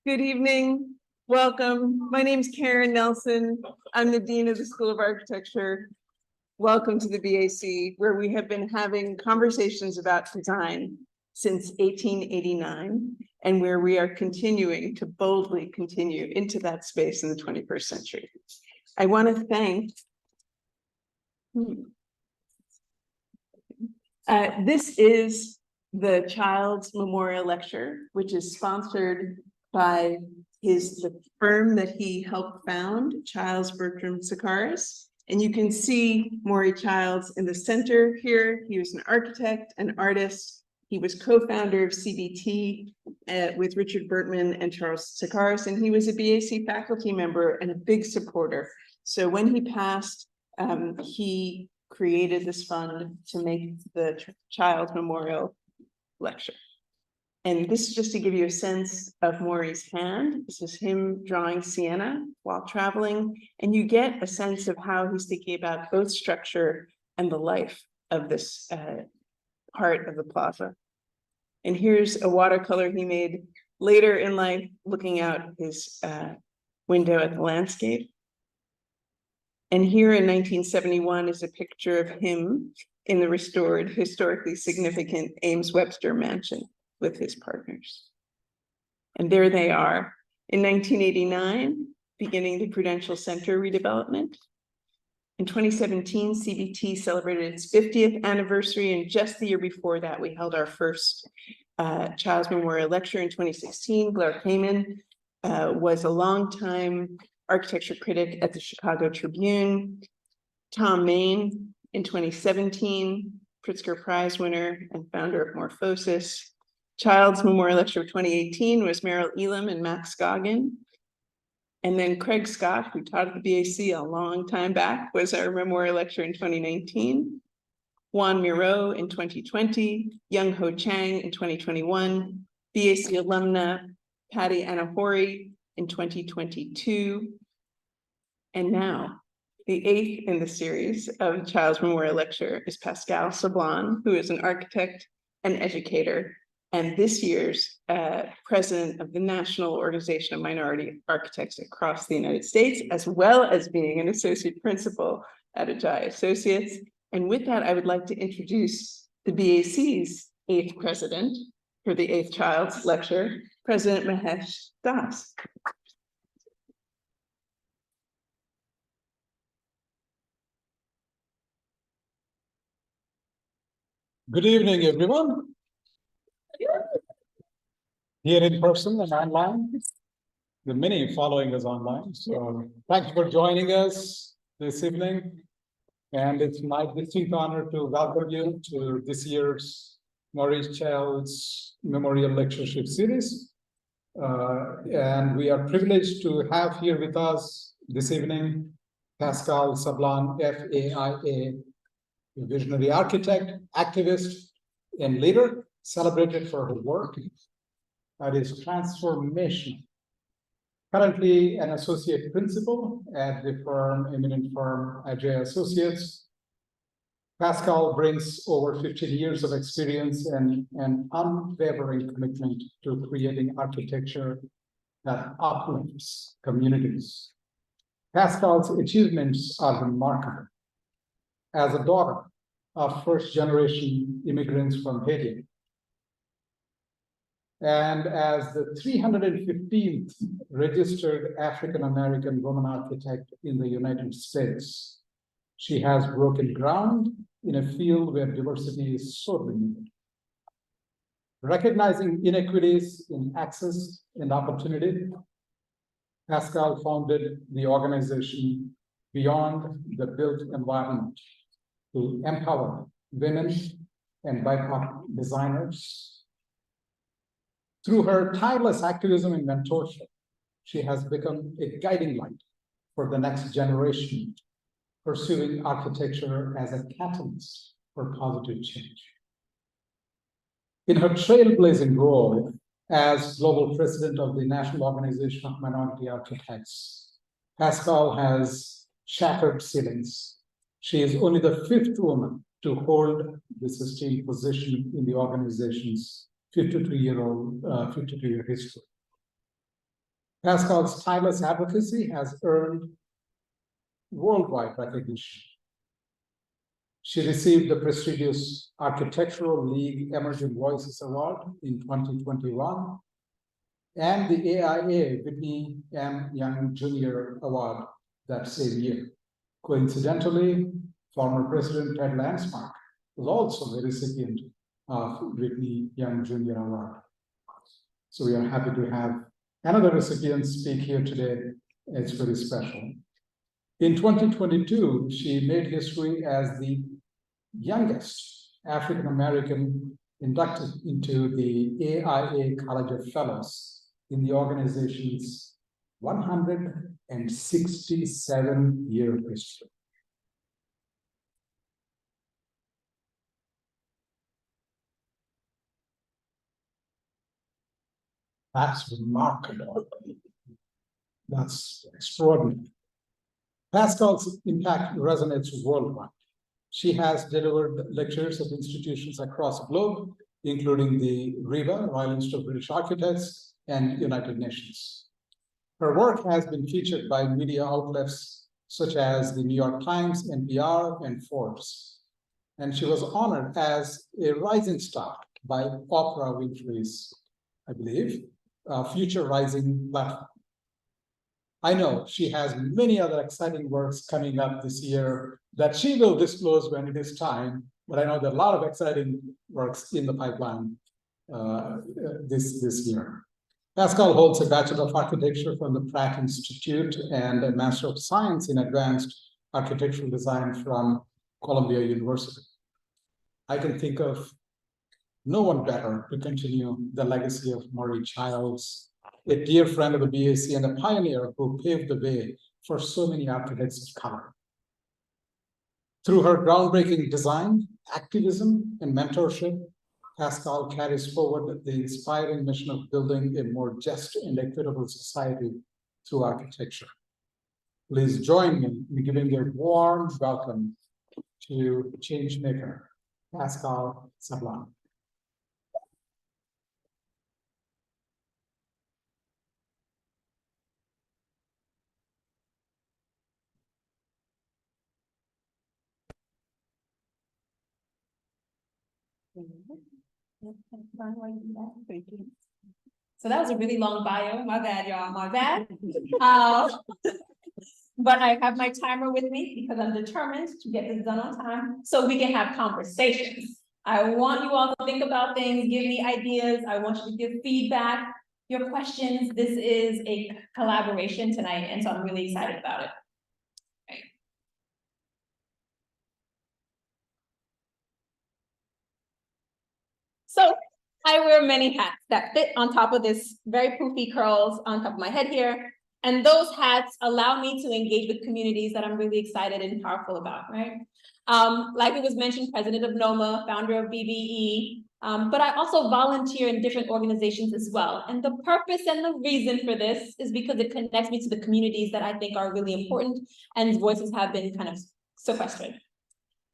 Good evening. Welcome. My name is Karen Nelson. I'm the Dean of the School of Architecture. Welcome to the BAC, where we have been having conversations about design since 1889, and where we are continuing to boldly continue into that space in the 21st century. I want to thank this is the Child's Memorial Lecture, which is sponsored by the firm that he helped found, Childs Bertram Sakaris. And you can see Maury Childs in the center here. He was an architect, an artist. He was co-founder of CBT with Richard Bertman and Charles Sakaris, and he was a BAC faculty member and a big supporter. So when he passed, he created this fund to make the Child's Memorial Lecture. And this is just to give you a sense of Maury's hand. This is him drawing sienna while traveling, and you get a sense of how he's thinking about both structure and the life of this part of the plaza. And here's a watercolor he made later in life, looking out his window at the landscape. And here in 1971 is a picture of him in the restored, historically significant Ames Webster mansion with his partners. And there they are in 1989, beginning the Prudential Center redevelopment. In 2017, CBT celebrated its 50th anniversary, and just the year before that, we held our first Child's Memorial Lecture in 2016. Blair Kamen was a longtime architecture critic at the Chicago Tribune. Tom Main in 2017, Pritzker Prize winner and founder of Morphosis. Child's Memorial Lecture of 2018 was Merrill Elam and Max Goggin. And then Craig Scott, who taught at the BAC a long time back, was our Memorial Lecture in 2019. Juan Miro in 2020, Young Ho Chang in 2021, BAC alumna Patty Anahori in 2022. And now, the 8th in the series of Child's Memorial Lecture is Pascale Sablan, who is an architect and educator, and this year's president of the National Organization of Minority Architects across the United States, as well as being an associate principal at Ajay Associates. And with that, I would like to introduce the BAC's 8th president for the 8th Child's Lecture, President Mahesh Das. Good evening, everyone. Here in person and online, the many following us online. So thank you for joining us this evening. And it's my distinct honor to welcome you to this year's Maury Childs Memorial Lectureship Series. And we are privileged to have here with us this evening Pascale Sablan, FAIA, a visionary architect, activist, and leader, celebrated for her work that is transformation. Currently an associate principal at the eminent firm Ajay Associates. Pascale brings over 15 years of experience and an unwavering commitment to creating architecture that uplifts communities. Pascale's achievements are remarkable. As a daughter of first-generation immigrants from Haiti, and as the 315th registered African-American woman architect in the United States, she has broken ground in a field where diversity is sorely needed. Recognizing inequities in access and opportunity, Pascale founded the organization Beyond the Built Environment to empower women and BIPOC designers. Through her tireless activism and mentorship, she has become a guiding light for the next generation, pursuing architecture as a catalyst for positive change. In her trailblazing role as global president of the National Organization of Minority Architects, Pascale has shattered ceilings. She is only the 5th woman to hold this esteemed position in the organization's 52-year history. Pascale's tireless advocacy has earned worldwide recognition. She received the prestigious Architectural League Emerging Voices Award in 2021 and the AIA Whitney M. Young Jr. Award that same year. Coincidentally, former President Ted Landsmark was also the recipient of Whitney Young Jr. Award. So we are happy to have another recipient speak here today. It's very special. In 2022, she made history as the youngest African-American inducted into the AIA College of Fellows in the organization's 167-year history. That's remarkable. That's extraordinary. Pascale's impact resonates worldwide. She has delivered lectures at institutions across the globe, including the RIBA, Royal Institute of British Architects, and United Nations. Her work has been featured by media outlets such as the New York Times, NPR, and Forbes. And she was honored as a rising star by Oprah Winfrey's, I believe, Future Rising platform. I know she has many other exciting works coming up this year that she will disclose when it is time, but I know there are a lot of exciting works in the pipeline this year. Pascale holds a Bachelor of Architecture from the Pratt Institute and a Master of Science in Advanced Architectural Design from Columbia University. I can think of no one better to continue the legacy of Murray Childs, a dear friend of the BAC and a pioneer who paved the way for so many architects of color. Through her groundbreaking design, activism, and mentorship, Pascale carries forward the inspiring mission of building a more just and equitable society through architecture. Please join me in giving a warm welcome to changemaker, Pascale Sablan. So that was a really long bio. My bad, y'all. My bad. But I have my timer with me because I'm determined to get this done on time so we can have conversations. I want you all to think about things, give me ideas. I want you to give feedback, your questions. This is a collaboration tonight, and so I'm really excited about it. Okay. So I wear many hats that fit on top of this very poofy curls on top of my head here. And those hats allow me to engage with communities that I'm really excited and powerful about, right? Like it was mentioned, president of NOMA, founder of BBE, but I also volunteer in different organizations as well. And the purpose and the reason for this is because it connects me to the communities that I think are really important and voices have been kind of sequestered.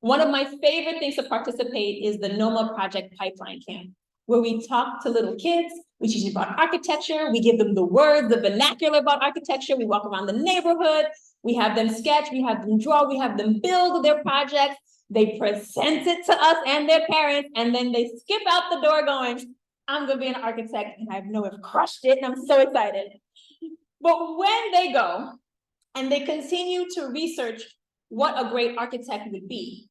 One of my favorite things to participate is the NOMA Project Pipeline Camp, where we talk to little kids, we teach them about architecture, we give them the words, the vernacular about architecture, we walk around the neighborhood, we have them sketch, we have them draw, we have them build their projects, they present it to us and their parents, and then they skip out the door going, I'm gonna be an architect, and I know I've crushed it, and I'm so excited. But when they go, and they continue to research what a great architect would be,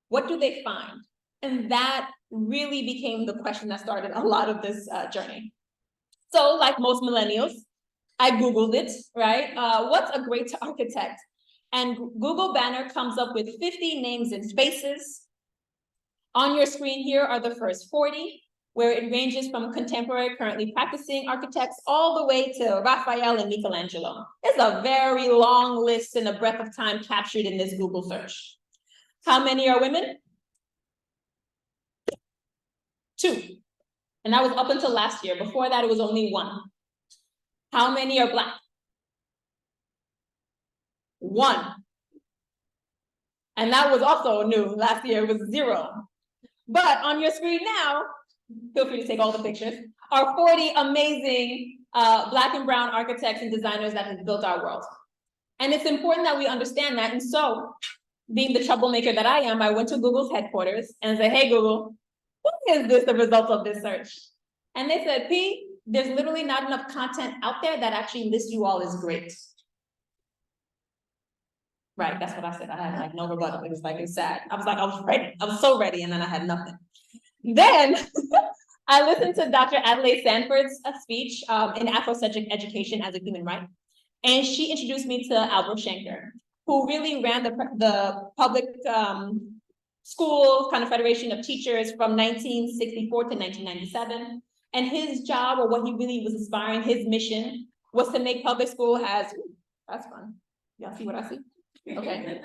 what do they find? And that really became the question that started a lot of this journey. So like most millennials, I Googled it, right? What's a great architect? And Google banner comes up with 50 names and spaces. On your screen here are the first 40, where it ranges from contemporary, currently practicing architects all the way to Raphael and Michelangelo. It's a very long list and a breadth of time captured in this Google search. How many are women? 2. And that was up until last year. Before that, it was only 1. How many are Black? 1. And that was also new. Last year, it was 0. But on your screen now, feel free to take all the pictures, are 40 amazing Black and brown architects and designers that have built our world. And it's important that we understand that. And so, being the troublemaker that I am, I went to Google's headquarters and said, hey, Google, what is this, the result of this search? And they said, P, there's literally not enough content out there that actually lists you all as great. Right, that's what I said. I had like no rebuttal. It was like, it's sad. I was ready. I was so ready, and then I had nothing. Then I listened to Dr. Adelaide Sanford's speech in Afrocentric Education as a Human Right. And she introduced me to Albert Shanker, who really ran the public school kind of federation of teachers from 1964 to 1997. And his job, or what he really was aspiring, his mission, was to make public school as, that's fun. Y'all see what I see? Okay.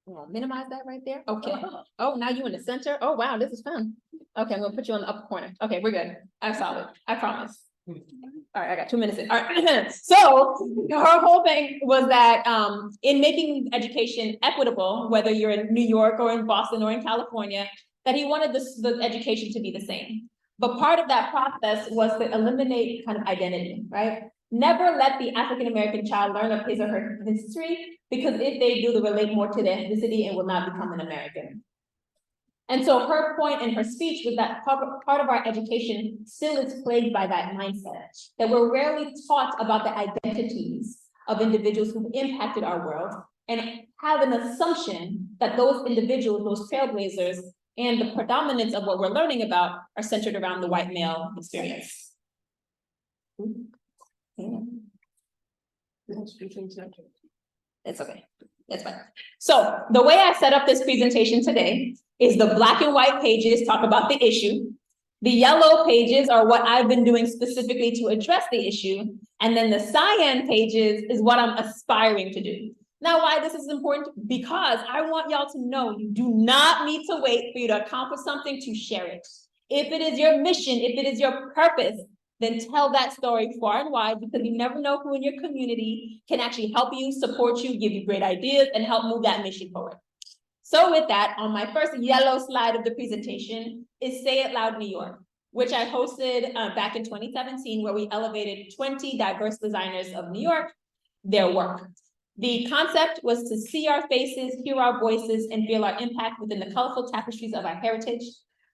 I'll minimize that right there. Okay. Oh, now you in the center. Oh, wow, this is fun. Okay, I'm gonna put you on the upper corner. Okay, we're good. I'm solid. I promise. All right, I got 2 minutes in. All right. So her whole thing was that in making education equitable, whether you're in New York or in Boston or in California, that he wanted the education to be the same. But part of that process was to eliminate kind of identity, right? Never let the African-American child learn of his or her history, because if they do, they relate more to their ethnicity and will not become an American. And so her point in her speech was that part of our education still is plagued by that mindset, that we're rarely taught about the identities of individuals who've impacted our world, and have an assumption that those individuals, those trailblazers, and the predominance of what we're learning about are centered around the white male experience. It's okay. It's fine. So the way I set up this presentation today is the black and white pages talk about the issue. The yellow pages are what I've been doing specifically to address the issue. And then the cyan pages is what I'm aspiring to do. Now, why this is important? Because I want y'all to know you do not need to wait for you to accomplish something to share it. If it is your mission, if it is your purpose, then tell that story far and wide, because you never know who in your community can actually help you, support you, give you great ideas, and help move that mission forward. So with that, on my first yellow slide of the presentation is Say It Loud New York, which I hosted back in 2017, where we elevated 20 diverse designers of New York, their work. The concept was to see our faces, hear our voices, and feel our impact within the colorful tapestries of our heritage.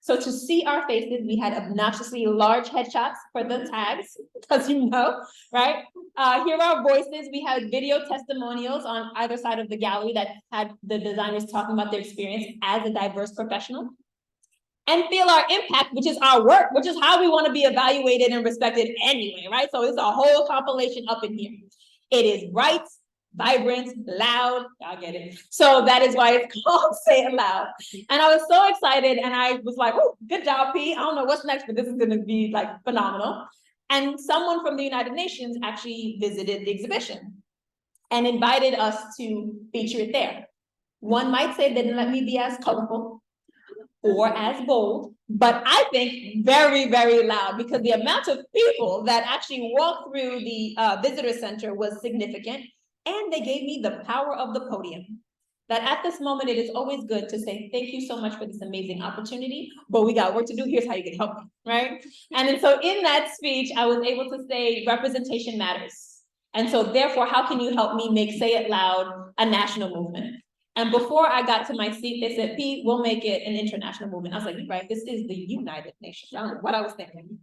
So to see our faces, we had obnoxiously large headshots for the tags, because you know, right? Hear our voices, we had video testimonials on either side of the gallery that had the designers talking about their experience as a diverse professional. And feel our impact, which is our work, which is how we want to be evaluated and respected anyway, right? So it's a whole compilation up in here. It is bright, vibrant, loud, I get it. So that is why it's called Say It Loud. And I was so excited, and I was like, oh, good job, P. I don't know what's next, but this is gonna be like phenomenal. And someone from the United Nations actually visited the exhibition and invited us to feature it there. One might say they didn't let me be as colorful or as bold, but I think very, very loud, because the amount of people that actually walked through the visitor center was significant. And they gave me the power of the podium. That at this moment, it is always good to say, thank you so much for this amazing opportunity, but we got work to do. Here's how you can help me, right? And so in that speech, I was able to say representation matters. And so therefore, how can you help me make Say It Loud a national movement? And before I got to my seat, they said, Pete, we'll make it an international movement. I was like, right, this is the United Nations. I don't know what I was thinking.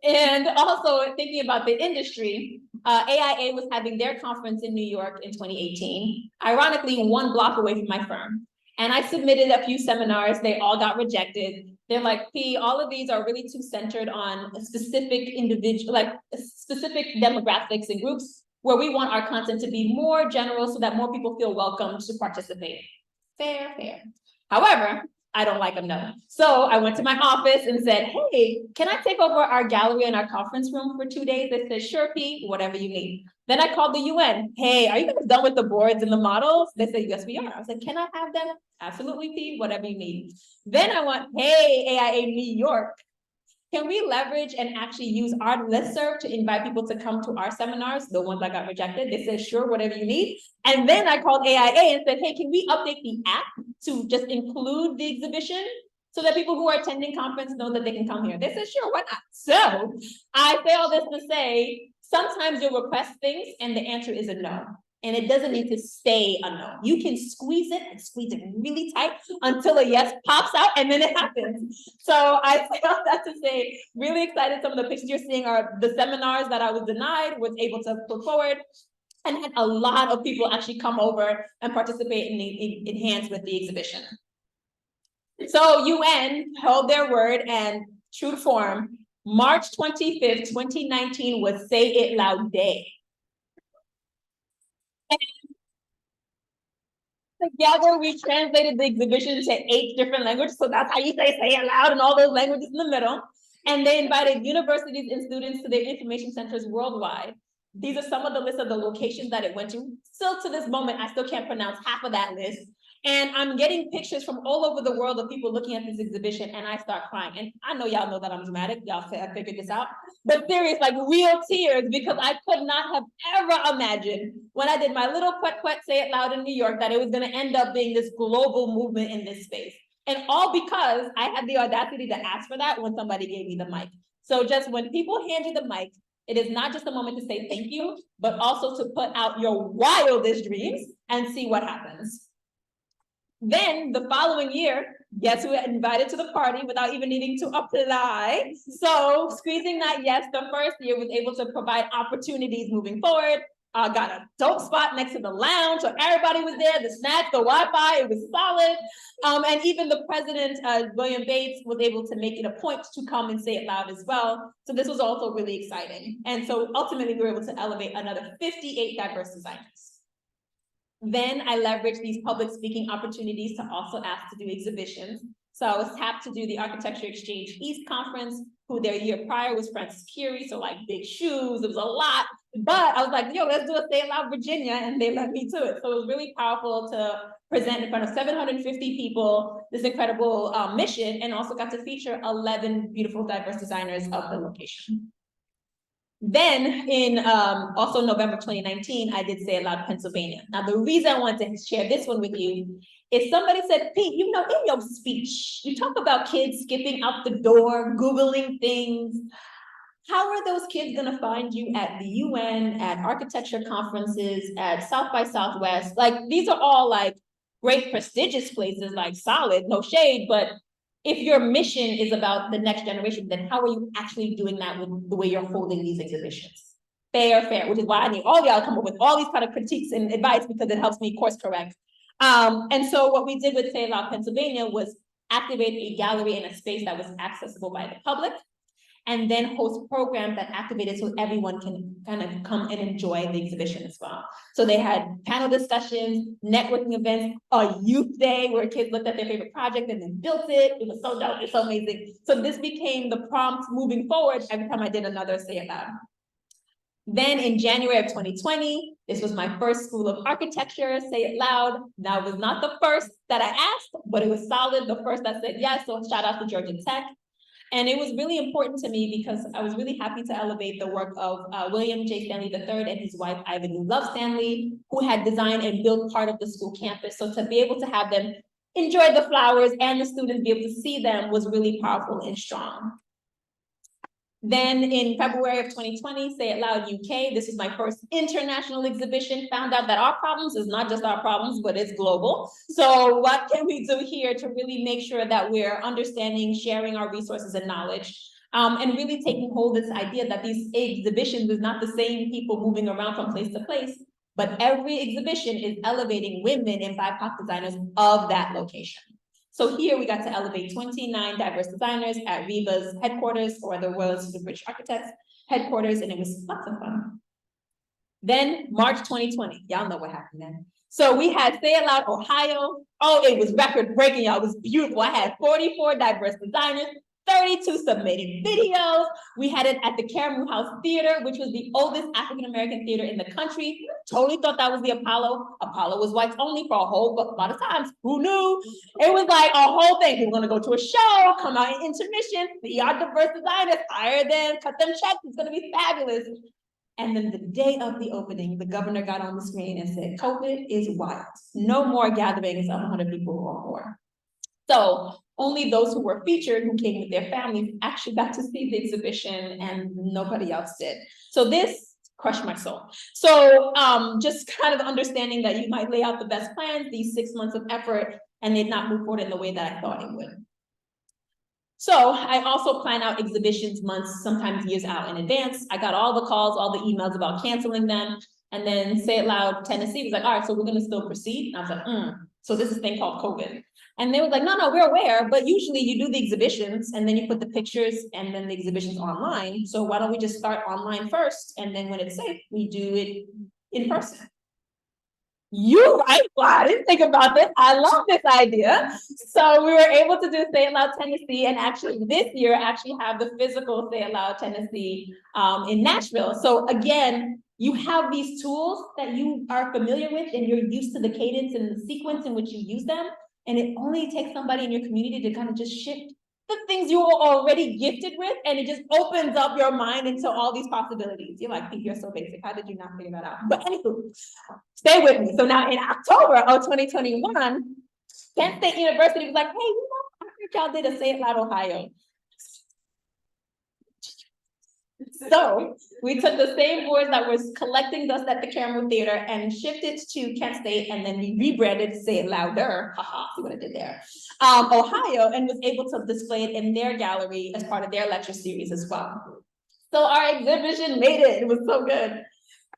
And also thinking about the industry, AIA was having their conference in New York in 2018, ironically 1 block away from my firm. And I submitted a few seminars, they all got rejected. They're like, P, all of these are really too centered on a specific individual, like specific demographics and groups, where we want our content to be more general so that more people feel welcome to participate. Fair, fair. However, I don't like them, no. So I went to my office and said, hey, can I take over our gallery and our conference room for 2 days? They said, sure, Pete, whatever you need. Then I called the UN. Hey, are you guys done with the boards and the models? They said, yes, we are. I said, can I have them? Absolutely, Pete, whatever you need. Then I went, hey, AIA New York, can we leverage and actually use our listserv to invite people to come to our seminars, the ones that got rejected? They said, sure, whatever you need. And then I called AIA and said, hey, can we update the app to just include the exhibition? so that people who are attending conference know that they can come here. They said, sure, why not? So I say all this to say, sometimes you'll request things and the answer is a no. And it doesn't need to stay a no. You can squeeze it and squeeze it really tight until a yes pops out and then it happens. So I say all that to say, really excited. Some of the pictures you're seeing are the seminars that I was denied, was able to put forward, and had a lot of people actually come over and participate and enhance with the exhibition. So UN held their word, and true to form, March 25th, 2019 was Say It Loud Day. Together, we translated the exhibition to 8 different languages. So that's how you say it loud, and all those languages in the middle. And they invited universities and students to their information centers worldwide. These are some of the lists of the locations that it went to. Still to this moment, I still can't pronounce half of that list. And I'm getting pictures from all over the world of people looking at this exhibition, and I start crying. And I know y'all know that I'm dramatic. Y'all say I figured this out. But serious, like real tears, because I could not have ever imagined when I did my little quet Say It Loud in New York that it was going to end up being this global movement in this space. And all because I had the audacity to ask for that when somebody gave me the mic. So just when people hand you the mic, it is not just a moment to say thank you, but also to put out your wildest dreams and see what happens. Then the following year, guess who got invited to the party without even needing to apply? So squeezing that yes, the first year was able to provide opportunities moving forward. Got a dope spot next to the lounge, so everybody was there, the snacks, the Wi-Fi, it was solid. And even the president, William Bates, was able to make it a point to come and say it loud as well. So this was also really exciting. And so ultimately we were able to elevate another 58 diverse designers. Then I leveraged these public speaking opportunities to also ask to do exhibitions. So I was tapped to do the Architecture Exchange East Conference, who their year prior was Francis Curie, so like big shoes, it was a lot. But I was like, yo, let's do a Say It Loud Virginia, and they let me to it. So it was really powerful to present in front of 750 people, this incredible mission, and also got to feature 11 beautiful diverse designers of the location. Then in also November 2019, I did Say It Loud Pennsylvania. Now, the reason I wanted to share this one with you is somebody said, Pete, you know, in your speech, you talk about kids skipping out the door, Googling things. How are those kids gonna find you at the UN, at architecture conferences, at South by Southwest? Like, these are all like great prestigious places, like solid, no shade, but if your mission is about the next generation, then how are you actually doing that with the way you're holding these exhibitions? Fair, which is why I need all y'all to come up with all these kind of critiques and advice, because it helps me course correct. And so what we did with Say It Loud Pennsylvania was activate a gallery in a space that was accessible by the public, and then host programs that activated so everyone can kind of come and enjoy the exhibition as well. So they had panel discussions, networking events, a youth day where kids looked at their favorite project and then built it. It was so dope, it's so amazing. So this became the prompt moving forward every time I did another Say It Loud. Then in January of 2020, this was my first School of Architecture, Say It Loud. Now, it was not the first that I asked, but it was solid, the first that said yes, so shout out to Georgia Tech. And it was really important to me because I was really happy to elevate the work of William J. Stanley III and his wife, Ivan Love Stanley, who had designed and built part of the school campus. So to be able to have them enjoy the flowers and the students be able to see them was really powerful and strong. Then in February of 2020, Say It Loud UK, this is my first international exhibition, found out that our problems is not just our problems, but it's global. So what can we do here to really make sure that we're understanding, sharing our resources and knowledge, and really taking hold of this idea that these exhibitions is not the same people moving around from place to place, but every exhibition is elevating women and BIPOC designers of that location. So here we got to elevate 29 diverse designers at RIBA's headquarters, or the Royal Institute of British Architects headquarters, and it was lots of fun. Then March 2020, y'all know what happened then. So we had Say It Loud Ohio. Oh, it was record breaking, y'all. It was beautiful. I had 44 diverse designers, 32 submitted videos. We had it at the Cameron House Theater, which was the oldest African-American theater in the country. Totally thought that was the Apollo. Apollo was whites only for a whole lot of times. Who knew? It was like a whole thing. We were gonna go to a show, come out in intermission, see our diverse designers, hire them, cut them checks. It's gonna be fabulous. And then the day of the opening, the governor got on the screen and said, COVID is wild. No more gatherings of 100 people or more. So Only those who were featured, who came with their families, actually got to see the exhibition, and nobody else did. So this crushed my soul. So just kind of understanding that you might lay out the best plans, these 6 months of effort, and they'd not move forward in the way that I thought it would. So I also plan out exhibitions months, sometimes years out in advance. I got all the calls, all the emails about canceling them. And then Say It Loud Tennessee was like, all right, so we're gonna still proceed. And I was like, so this is a thing called COVID. And they were like, no, we're aware, but usually you do the exhibitions and then you put the pictures and then the exhibitions online. So why don't we just start online first? And then when it's safe, we do it in person. You're right. Well, I didn't think about this. I love this idea. So we were able to do Say It Loud Tennessee, and actually this year actually have the physical Say It Loud Tennessee in Nashville. So again, you have these tools that you are familiar with and you're used to the cadence and the sequence in which you use them. And it only takes somebody in your community to kind of just shift the things you were already gifted with, and it just opens up your mind into all these possibilities. You're like, you're so basic. How did you not figure that out? But anywho, stay with me. So now in October of 2021, Kent State University was like, hey, I heard y'all did a Say It Loud Ohio. So we took the same boards that was collecting dust at the Cameron Theater and shifted to Kent State, and then we rebranded Say It Louder, haha, see what I did there, Ohio, and was able to display it in their gallery as part of their lecture series as well. So our exhibition made it. It was so good.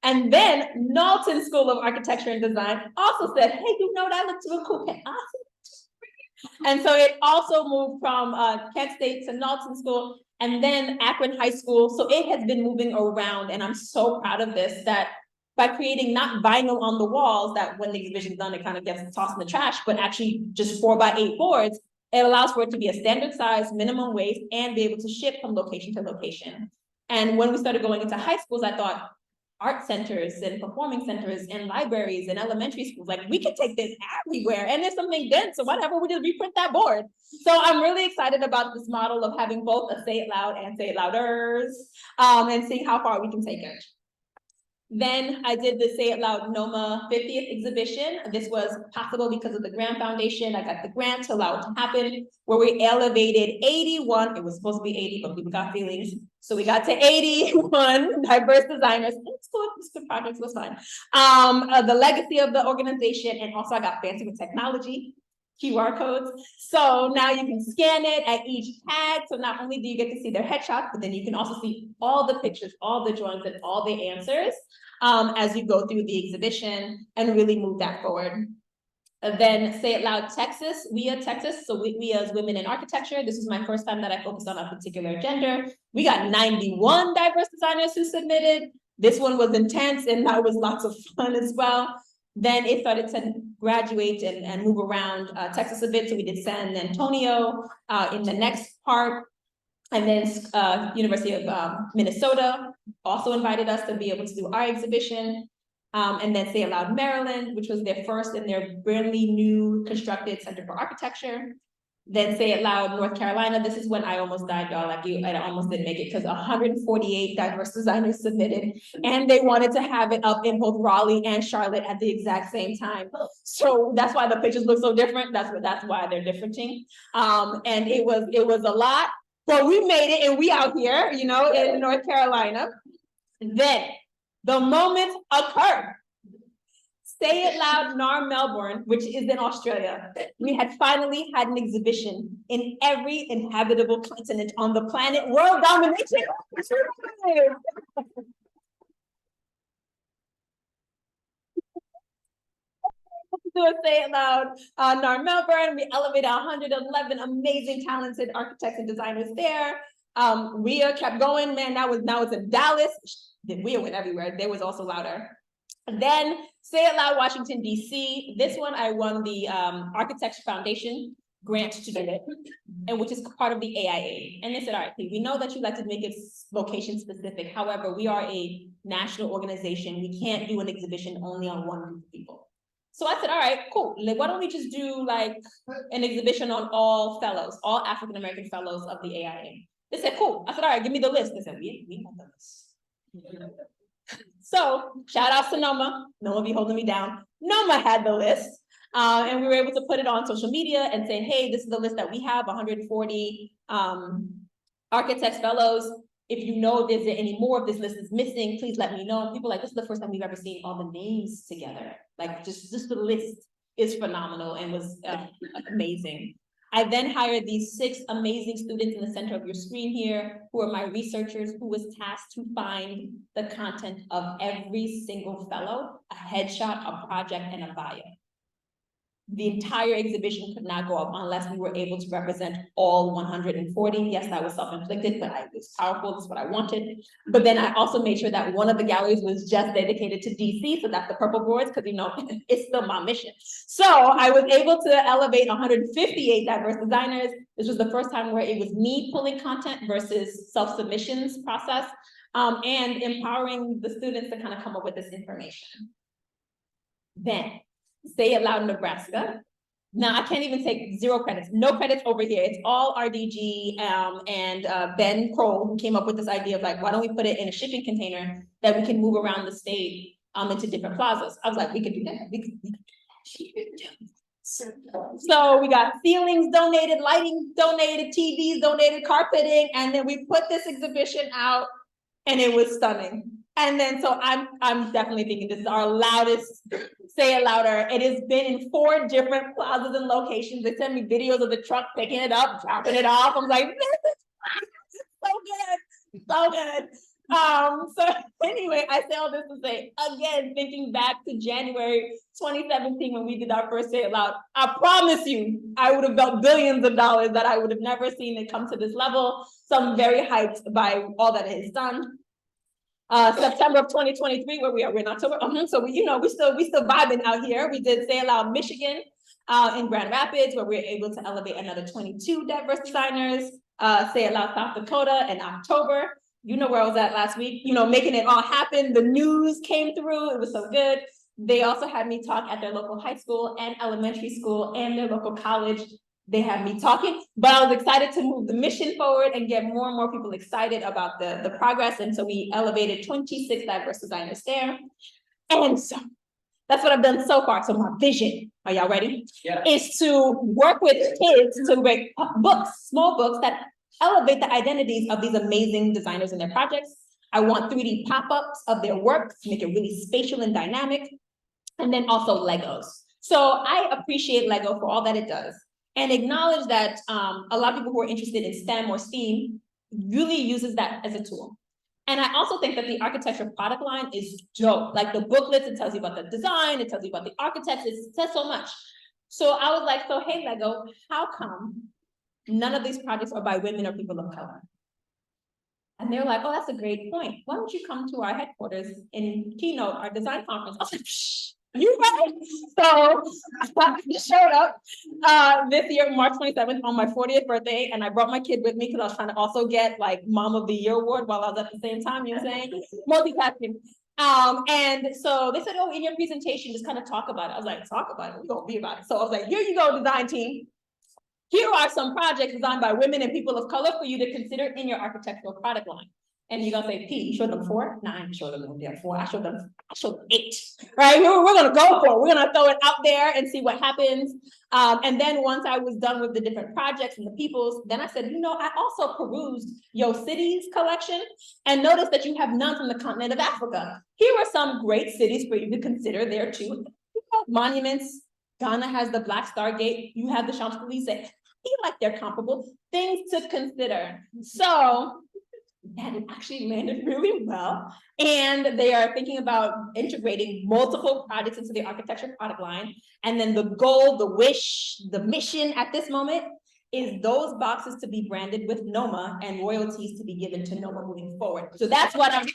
And then Knowlton School of Architecture and Design also said, hey, you know, that looks real cool. Can I see? And so it also moved from Kent State to Knowlton School, and then Akron High School. So it has been moving around, and I'm so proud of this, that by creating not vinyl on the walls, that when the exhibition's done, it kind of gets tossed in the trash, but actually just 4x8 boards, it allows for it to be a standard size, minimum weight, and be able to ship from location to location. And when we started going into high schools, I thought, art centers and performing centers and libraries and elementary schools, like we could take this everywhere, and there's something dense, so whatever, we just reprint that board. So I'm really excited about this model of having both a Say It Loud and Say It Louders, and seeing how far we can take it. Then I did the Say It Loud NOMA 50th exhibition. This was possible because of the Grant Foundation. I got the grant to allow it to happen, where we elevated 81, it was supposed to be 80, but people got feelings. So we got to 81 diverse designers. It's cool, it's good projects, was fun. The legacy of the organization, and also I got fancy with technology, QR codes. So now you can scan it at each tag. So not only do you get to see their headshots, but then you can also see all the pictures, all the drawings, and all the answers as you go through the exhibition, and really move that forward. Then Say It Loud Texas, WIA Texas. So WIA is Women in Architecture. This was my first time that I focused on a particular gender. We got 91 diverse designers who submitted. This one was intense, and that was lots of fun as well. Then it started to graduate and move around Texas a bit. So we did San Antonio in the next part. And then University of Minnesota also invited us to be able to do our exhibition. And then Say It Loud Maryland, which was their first in their brandly new constructed Center for Architecture. Then Say It Loud North Carolina. This is when I almost died, y'all. Like you, I almost didn't make it because 148 diverse designers submitted, and they wanted to have it up in both Raleigh and Charlotte at the exact same time. So that's why the pictures look so different. That's why they're differenting. And it was a lot, but we made it, and we out here, you know, in North Carolina. Then the moment occurred. Say It Loud NAR Melbourne, which is in Australia. We had finally had an exhibition in every inhabitable continent on the planet. World domination. Do a Say It Loud NAR Melbourne. We elevated 111 amazing, talented architects and designers there. WIA kept going, man. Now it's in Dallas. WIA went everywhere. They was also louder. And then Say It Loud Washington, D.C. This one I won the Architecture Foundation grant to do it, and which is part of the AIA. And they said, all right, we know that you like to make it location specific. However, we are a national organization. We can't do an exhibition only on one group of people. So I said, all right, cool. Like, why don't we just do like an exhibition on all fellows, all African-American fellows of the AIA? They said, cool. I said, all right, give me the list. They said, we want the list. So shout out to Noma. Noma be holding me down. Noma had the list. And we were able to put it on social media and say, hey, this is the list that we have, 140 architects fellows. If you know there's any more of this list is missing, please let me know. And people are like, this is the first time we've ever seen all the names together. Like just the list is phenomenal and was amazing. I then hired these 6 amazing students in the center of your screen here, who are my researchers, who was tasked to find the content of every single fellow, a headshot, a project, and a bio. The entire exhibition could not go up unless we were able to represent all 140. Yes, that was self-inflicted, but it was powerful. That's what I wanted. But then I also made sure that one of the galleries was just dedicated to DC. So that's the purple boards, because it's still my mission. So I was able to elevate 158 diverse designers. This was the first time where it was me pulling content versus self-submissions process, and empowering the students to kind of come up with this information. Then, Say It Loud Nebraska. Now, I can't even take 0 credits, no credits over here. It's all RDG and Ben Kroll, who came up with this idea of like, why don't we put it in a shipping container that we can move around the state into different plazas. I was like, we could do that. We could do that. So we got ceilings donated, lighting donated, TVs donated, carpeting, and then we put this exhibition out and it was stunning. And then, so I'm definitely thinking this is our loudest Say It Louder. It has been in 4 different plazas and locations. They sent me videos of the truck picking it up, dropping it off. I'm like, this is so good, so good. So anyway, I say all this to say, again, thinking back to January 2017 when we did our first Say It Loud, I promise you, I would have built billions of dollars that I would have never seen it come to this level. So I'm very hyped by all that it has done. September of 2023, where we're in October. So we still vibing out here. We did Say It Loud Michigan in Grand Rapids, where we were able to elevate another 22 diverse designers. Say It Loud South Dakota in October. You know where I was at last week, making it all happen. The news came through, it was so good. They also had me talk at their local high school and elementary school and their local college. They had me talking, but I was excited to move the mission forward and get more and more people excited about the progress. And so we elevated 26 diverse designers there. And so that's what I've done so far. So my vision, are y'all ready? Yeah. Is to work with kids to write books, small books that elevate the identities of these amazing designers and their projects. I want 3D pop-ups of their work to make it really spatial and dynamic. And then also Legos. So I appreciate Lego for all that it does. And acknowledge that a lot of people who are interested in STEM or STEAM really uses that as a tool. And I also think that the architecture product line is dope. Like the booklets, it tells you about the design, it tells you about the architects, it says so much. So I was like, so hey Lego, how come none of these projects are by women or people of color? And they were like, oh, that's a great point. Why don't you come to our headquarters in Keynote, our design conference? I was like, shh. You right? So I showed up this year, March 27th, on my 40th birthday, and I brought my kid with me because I was trying to also get like Mom of the Year award while I was at the same time. You know what I'm saying? Multitasking. And so they said, oh, in your presentation, just kind of talk about it. I was like, talk about it. We're gonna be about it. So I was like, here you go, design team. Here are some projects designed by women and people of color for you to consider in your architectural product line. And you're gonna say, P, you showed them 4? Nah, I didn't show them 4. I showed them 8. Right? We're gonna go for it. We're gonna throw it out there and see what happens. And then once I was done with the different projects and the people's, then I said, I also perused Yo Cities collection and noticed that you have none from the continent of Africa. Here are some great cities for you to consider there too. Monuments. Ghana has the Black Star Gate. You have the Champs-Élysées. I feel like they're comparable. Things to consider. So that it actually landed really well. And they are thinking about integrating multiple projects into the architecture product line. And then the goal, the wish, the mission at this moment is those boxes to be branded with NOMA and royalties to be given to NOMA moving forward. So that's what I'm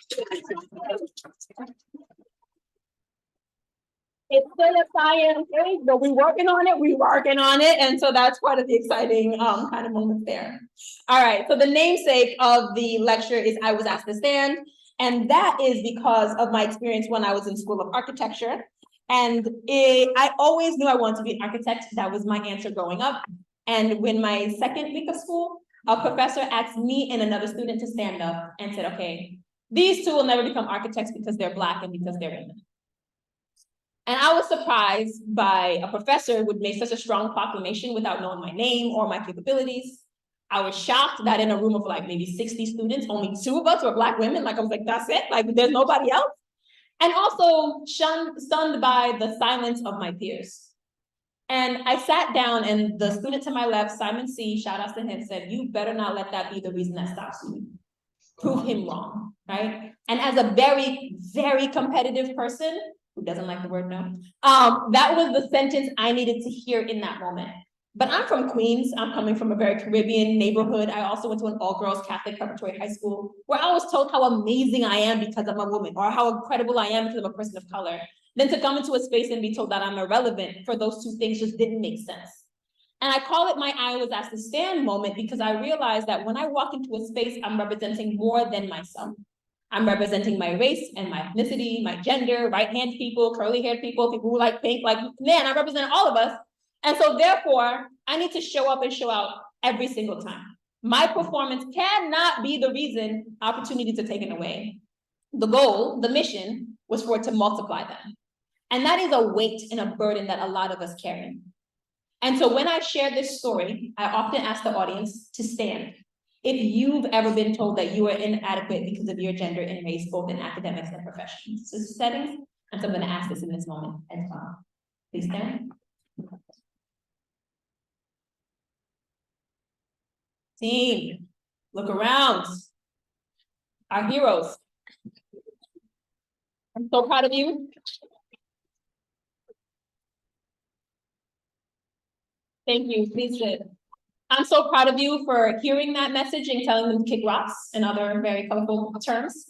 It's still a science, but we're working on it. And so that's part of the exciting kind of moment there. All right, so the namesake of the lecture is I Was Asked to Stand. And that is because of my experience when I was in School of Architecture. And I always knew I wanted to be an architect. That was my answer growing up. And when my second week of school, a professor asked me and another student to stand up and said, okay, these two will never become architects because they're Black and because they're women. And I was surprised by a professor would make such a strong proclamation without knowing my name or my capabilities. I was shocked that in a room of like maybe 60 students, only 2 of us were Black women. Like I was like, that's it, like there's nobody else. And also stunned by the silence of my peers. And I sat down and the student to my left, Simon C., shout out to him, said, you better not let that be the reason that stops you. Prove him wrong, right? And as a very, very competitive person, who doesn't like the word no, that was the sentence I needed to hear in that moment. But I'm from Queens. I'm coming from a very Caribbean neighborhood. I also went to an all-girls Catholic preparatory high school where I was told how amazing I am because I'm a woman, or how incredible I am because I'm a person of color. Then to come into a space and be told that I'm irrelevant for those 2 things just didn't make sense. And I call it my I was asked to stand moment because I realized that when I walk into a space, I'm representing more than myself. I'm representing my race and my ethnicity, my gender, right-handed people, curly-haired people, people who like pink, like, man, I represent all of us. And so therefore, I need to show up and show out every single time. My performance cannot be the reason opportunities are taken away. The goal, the mission, was for it to multiply them. And that is a weight and a burden that a lot of us carry. And so when I share this story, I often ask the audience to stand. If you've ever been told that you are inadequate because of your gender and race, both in academics and professional settings, and so I'm going to ask this in this moment as well. Please stand. Team, look around. Our heroes. I'm so proud of you. Thank you, please sit. I'm so proud of you for hearing that message and telling them to kick rocks and other very colorful terms.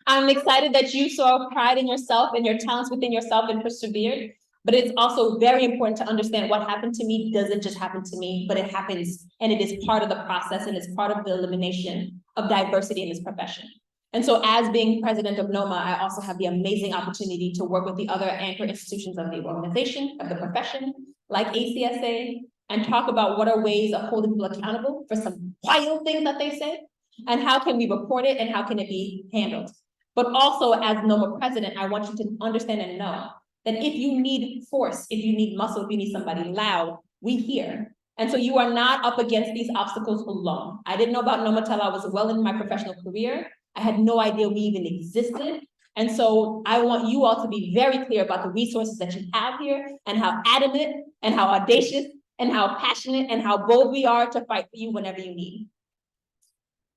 I'm excited that you saw pride in yourself and your talents within yourself and persevered. But it's also very important to understand what happened to me doesn't just happen to me, but it happens and it is part of the process and it's part of the elimination of diversity in this profession. And so as being president of NOMA, I also have the amazing opportunity to work with the other anchor institutions of the organization, of the profession, like ACSA, and talk about what are ways of holding people accountable for some wild things that they say, and how can we report it and how can it be handled. But also as NOMA president, I want you to understand and know that if you need force, if you need muscle, if you need somebody loud, we here. And so you are not up against these obstacles alone. I didn't know about NOMA till I was well in my professional career. I had no idea we even existed. And so I want you all to be very clear about the resources that you have here and how adamant and how audacious and how passionate and how bold we are to fight for you whenever you need.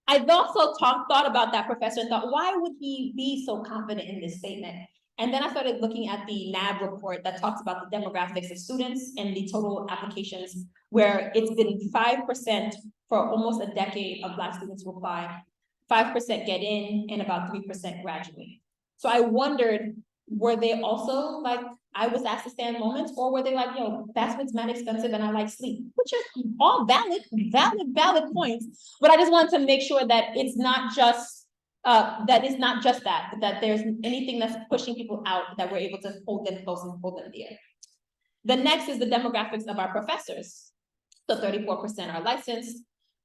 I've also thought about that professor and thought, why would he be so confident in this statement? And then I started looking at the NAB report that talks about the demographics of students and the total applications, where it's been 5% for almost a decade of Black students who apply, 5% get in, and about 3% graduate. So I wondered, were they also like, I was asked to stand moments, or were they like, yo, basket's mad expensive and I like sleep, which are all valid points. But I just wanted to make sure that it's not just that there's anything that's pushing people out, that we're able to hold them close and hold them dear. The next is the demographics of our professors. So 34% are licensed,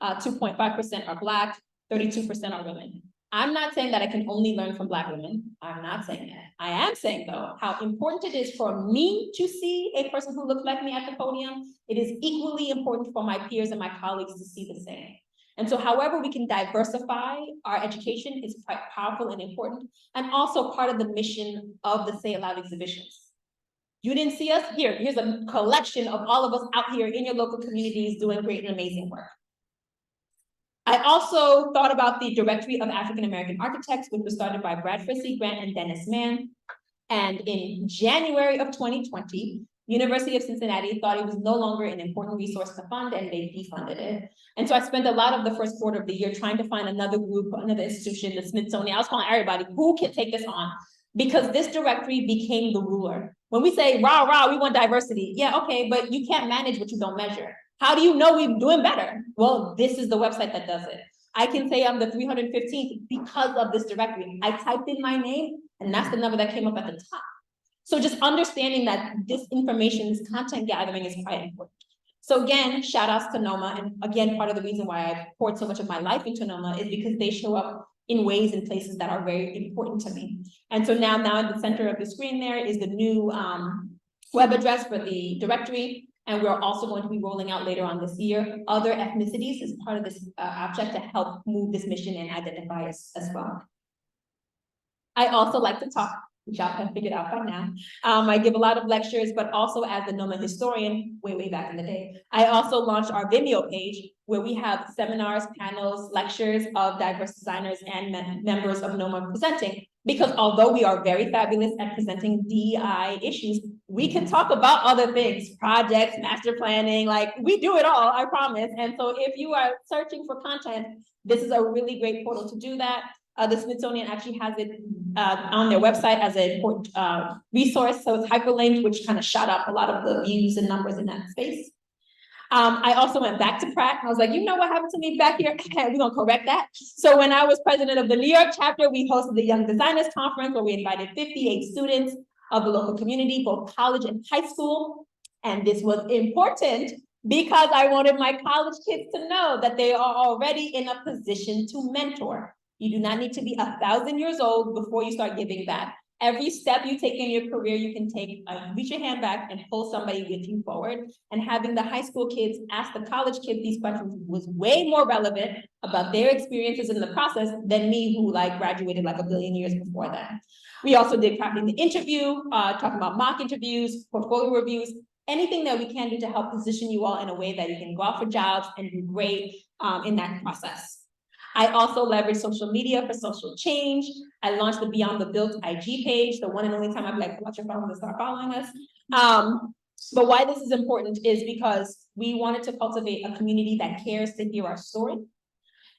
2.5% are Black, 32% are women. I'm not saying that I can only learn from Black women. I'm not saying that. I am saying, though, how important it is for me to see a person who looks like me at the podium. It is equally important for my peers and my colleagues to see the same. And so however we can diversify our education is quite powerful and important, and also part of the mission of the Say It Loud exhibitions. You didn't see us? Here's a collection of all of us out here in your local communities doing great and amazing work. I also thought about the Directory of African American Architects, which was started by Brad Frissy, Grant, and Dennis Mann. And in January of 2020, University of Cincinnati thought it was no longer an important resource to fund, and they defunded it. And so I spent a lot of the first quarter of the year trying to find another group, another institution, the Smithsonian. I was calling everybody, who can take this on? Because this directory became the ruler. When we say, rah, rah, we want diversity. Yeah, okay, but you can't manage what you don't measure. How do you know we're doing better? Well, this is the website that does it. I can say I'm the 315th because of this directory. I typed in my name, and that's the number that came up at the top. So just understanding that this information, this content gathering is quite important. So again, shout outs to NOMA. And again, part of the reason why I poured so much of my life into NOMA is because they show up in ways and places that are very important to me. And so now in the center of the screen there is the new web address for the directory. And we're also going to be rolling out later on this year other ethnicities as part of this object to help move this mission and identify us as well. I also like to talk, which y'all have figured out by now. I give a lot of lectures, but also as the NOMA historian, way back in the day, I also launched our Vimeo page where we have seminars, panels, lectures of diverse designers and members of NOMA presenting. Because although we are very fabulous at presenting DEI issues, we can talk about other things, projects, master planning, like we do it all, I promise. And so if you are searching for content, this is a really great portal to do that. The Smithsonian actually has it on their website as an important resource. So it's hyperlinked, which kind of shot up a lot of the views and numbers in that space. I also went back to Pratt. I was like, you know what happened to me back here? We're gonna correct that. So when I was president of the New York chapter, we hosted the Young Designers Conference where we invited 58 students of the local community, both college and high school. And this was important because I wanted my college kids to know that they are already in a position to mentor. You do not need to be 1,000 years old before you start giving back. Every step you take in your career, you can take, reach your hand back and pull somebody with you forward. And having the high school kids ask the college kids these questions was way more relevant about their experiences in the process than me, who like graduated like a billion years before that. We also did crafting the interview, talking about mock interviews, portfolio reviews, anything that we can do to help position you all in a way that you can go out for jobs and do great in that process. I also leverage social media for social change. I launched the Beyond the Built IG page, the one and only time I'd be like, watch your phone and start following us. But why this is important is because we wanted to cultivate a community that cares to hear our story.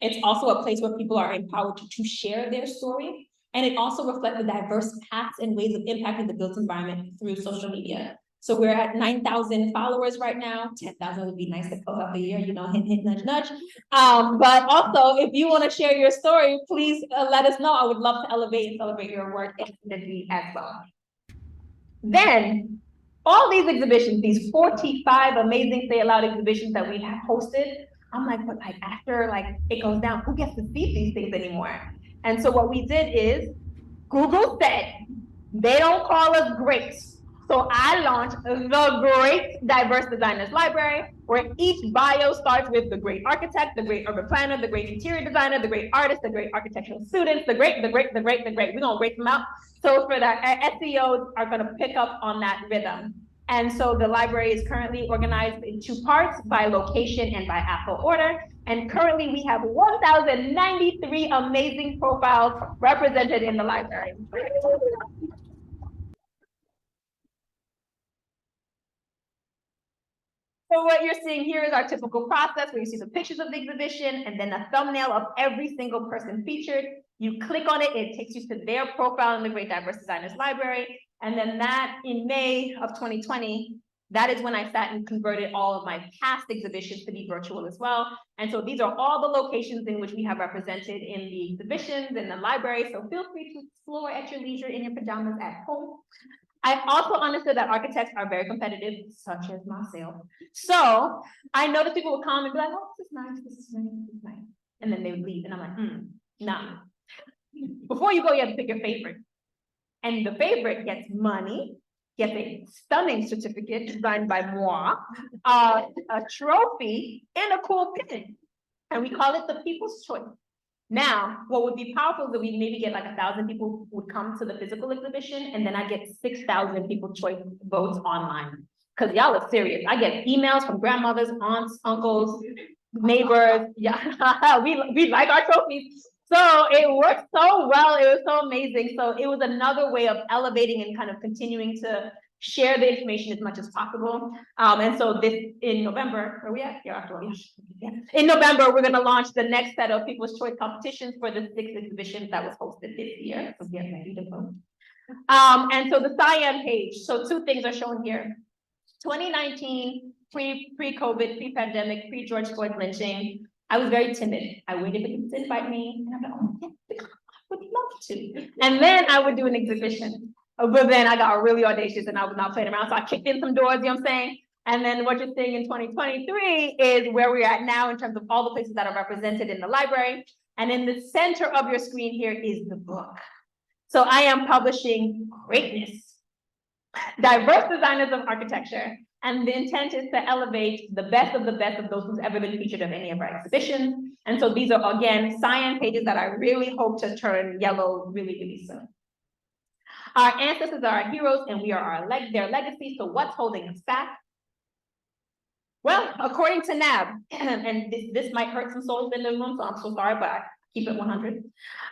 It's also a place where people are empowered to share their story. And it also reflects the diverse paths and ways of impacting the built environment through social media. So we're at 9,000 followers right now. 10,000 would be nice to close out the year, you know, hint, hint, nudge, nudge. But also, if you want to share your story, please let us know. I would love to elevate and celebrate your work as well. Then, all these exhibitions, these 45 amazing Say It Loud exhibitions that we have hosted, I'm like, but like after like it goes down, who gets to see these things anymore? And so what we did is, Google said, they don't call us great. So I launched the Great Diverse Designers Library, where each bio starts with the great architect, the great urban planner, the great interior designer, the great artist, the great architectural students, the great. We're gonna rate them out. So for that, SEOs are gonna pick up on that rhythm. And so the library is currently organized in 2 parts, by location and by AFO order. And currently we have 1,093 amazing profiles represented in the library. So what you're seeing here is our typical process where you see the pictures of the exhibition and then a thumbnail of every single person featured. You click on it, it takes you to their profile in the Great Diverse Designers Library. And then that in May of 2020, that is when I sat and converted all of my past exhibitions to be virtual as well. And so these are all the locations in which we have represented in the exhibitions in the library. So feel free to explore at your leisure in your pajamas at home. I also understood that architects are very competitive, such as myself. So I noticed people would come and be like, oh, this is nice, this is nice, this is nice. And then they would leave. And I'm like, nah. Before you go, you have to pick your favorite. And the favorite gets money, gets a stunning certificate designed by moi, a trophy, and a cool pin. And we call it the People's Choice. Now, what would be powerful is that we maybe get like 1,000 people who would come to the physical exhibition, and then I get 6,000 people choice votes online. Because y'all are serious. I get emails from grandmothers, aunts, uncles, neighbors. Yeah, we like our trophies. So it worked so well. It was so amazing. So it was another way of elevating and kind of continuing to share the information as much as possible. And so this in November, where we at? Yeah. In November, we're gonna launch the next set of People's Choice competitions for the 6th exhibition that was hosted this year. So get ready to vote. And so the Cyan page. So 2 things are shown here. 2019, pre-COVID, pre-pandemic, pre-George Floyd lynching. I was very timid. I waited for people to invite me, and I'm like, oh, yeah, would love to. And then I would do an exhibition. But then I got really audacious and I was not playing around. So I kicked in some doors, you know what I'm saying? And then what you're seeing in 2023 is where we're at now in terms of all the places that are represented in the library. And in the center of your screen here is the book. So I am publishing greatness, diverse designers of architecture. And the intent is to elevate the best of those who's ever been featured at any of our exhibitions. And so these are, again, cyan pages that I really hope to turn yellow really, really soon. Our ancestors are our heroes and we are their legacy. So what's holding us back? Well, according to NAB, and this might hurt some souls in the room, so I'm so sorry, but I keep it 100,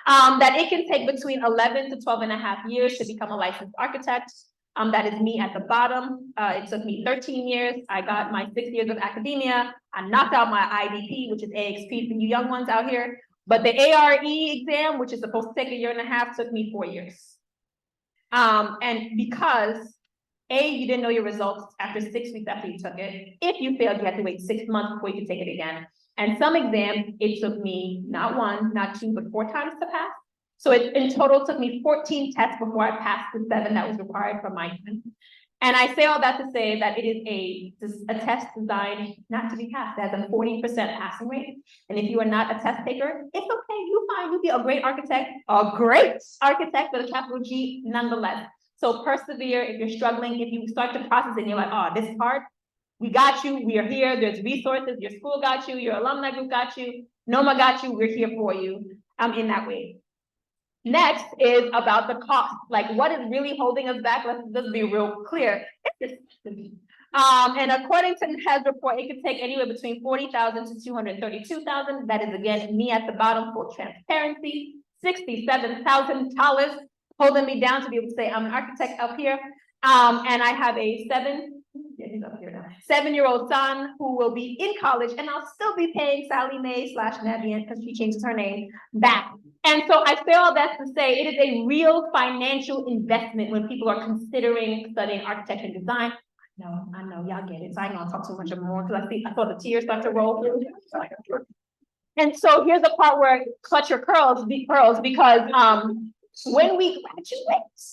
that it can take between 11 to 12 and a half years to become a licensed architect. That is me at the bottom. It took me 13 years. I got my 6 years of academia. I knocked out my IDP, which is AXP for you young ones out here. But the ARE exam, which is supposed to take 1.5 years, took me 4 years. And because you didn't know your results after 6 weeks after you took it. If you failed, you had to wait 6 months before you could take it again. And some exams, it took me not 1, not 2, but 4 times to pass. So it in total took me 14 tests before I passed the 7 that was required for my exam. And I say all that to say that it is a test designed not to be passed. It has a 40% passing rate. And if you are not a test taker, it's okay. You'll find you'll be a great architect with a capital G nonetheless. So persevere if you're struggling. If you start to process and you're like, oh, this is hard, we got you. We are here. There's resources. Your school got you. Your alumni group got you. NOMA got you. We're here for you. In that way. Next is about the cost. Like, what is really holding us back? Let's just be real clear. And according to NHES report, it could take anywhere between $40,000 to $232,000. That is again me at the bottom, full transparency. $67,000 holding me down to be able to say I'm an architect up here. And I have a 7-year-old son who will be in college, and I'll still be paying Sally Mae / Navient, because she changes her name, back. And so I say all that to say it is a real financial investment when people are considering studying architecture and design. No, I know, y'all get it. So I ain't gonna talk too much more because I saw the tears start to roll through. And so here's the part where clutch your pearls, because when we graduate,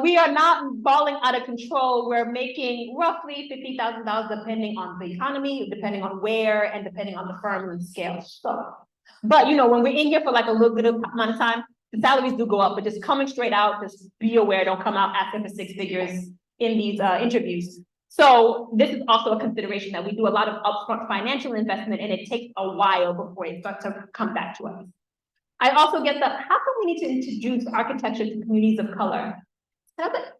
we are not balling out of control. We're making roughly $50,000 depending on the economy, depending on where, and depending on the firm and scale. So, but you know, when we're in here for like a little bit of amount of time, the salaries do go up, but just coming straight out, just be aware, don't come out asking for 6 figures in these interviews. So this is also a consideration that we do a lot of upfront financial investment, and it takes a while before it starts to come back to us. I also get the, how come we need to introduce architecture to communities of color? And I was like,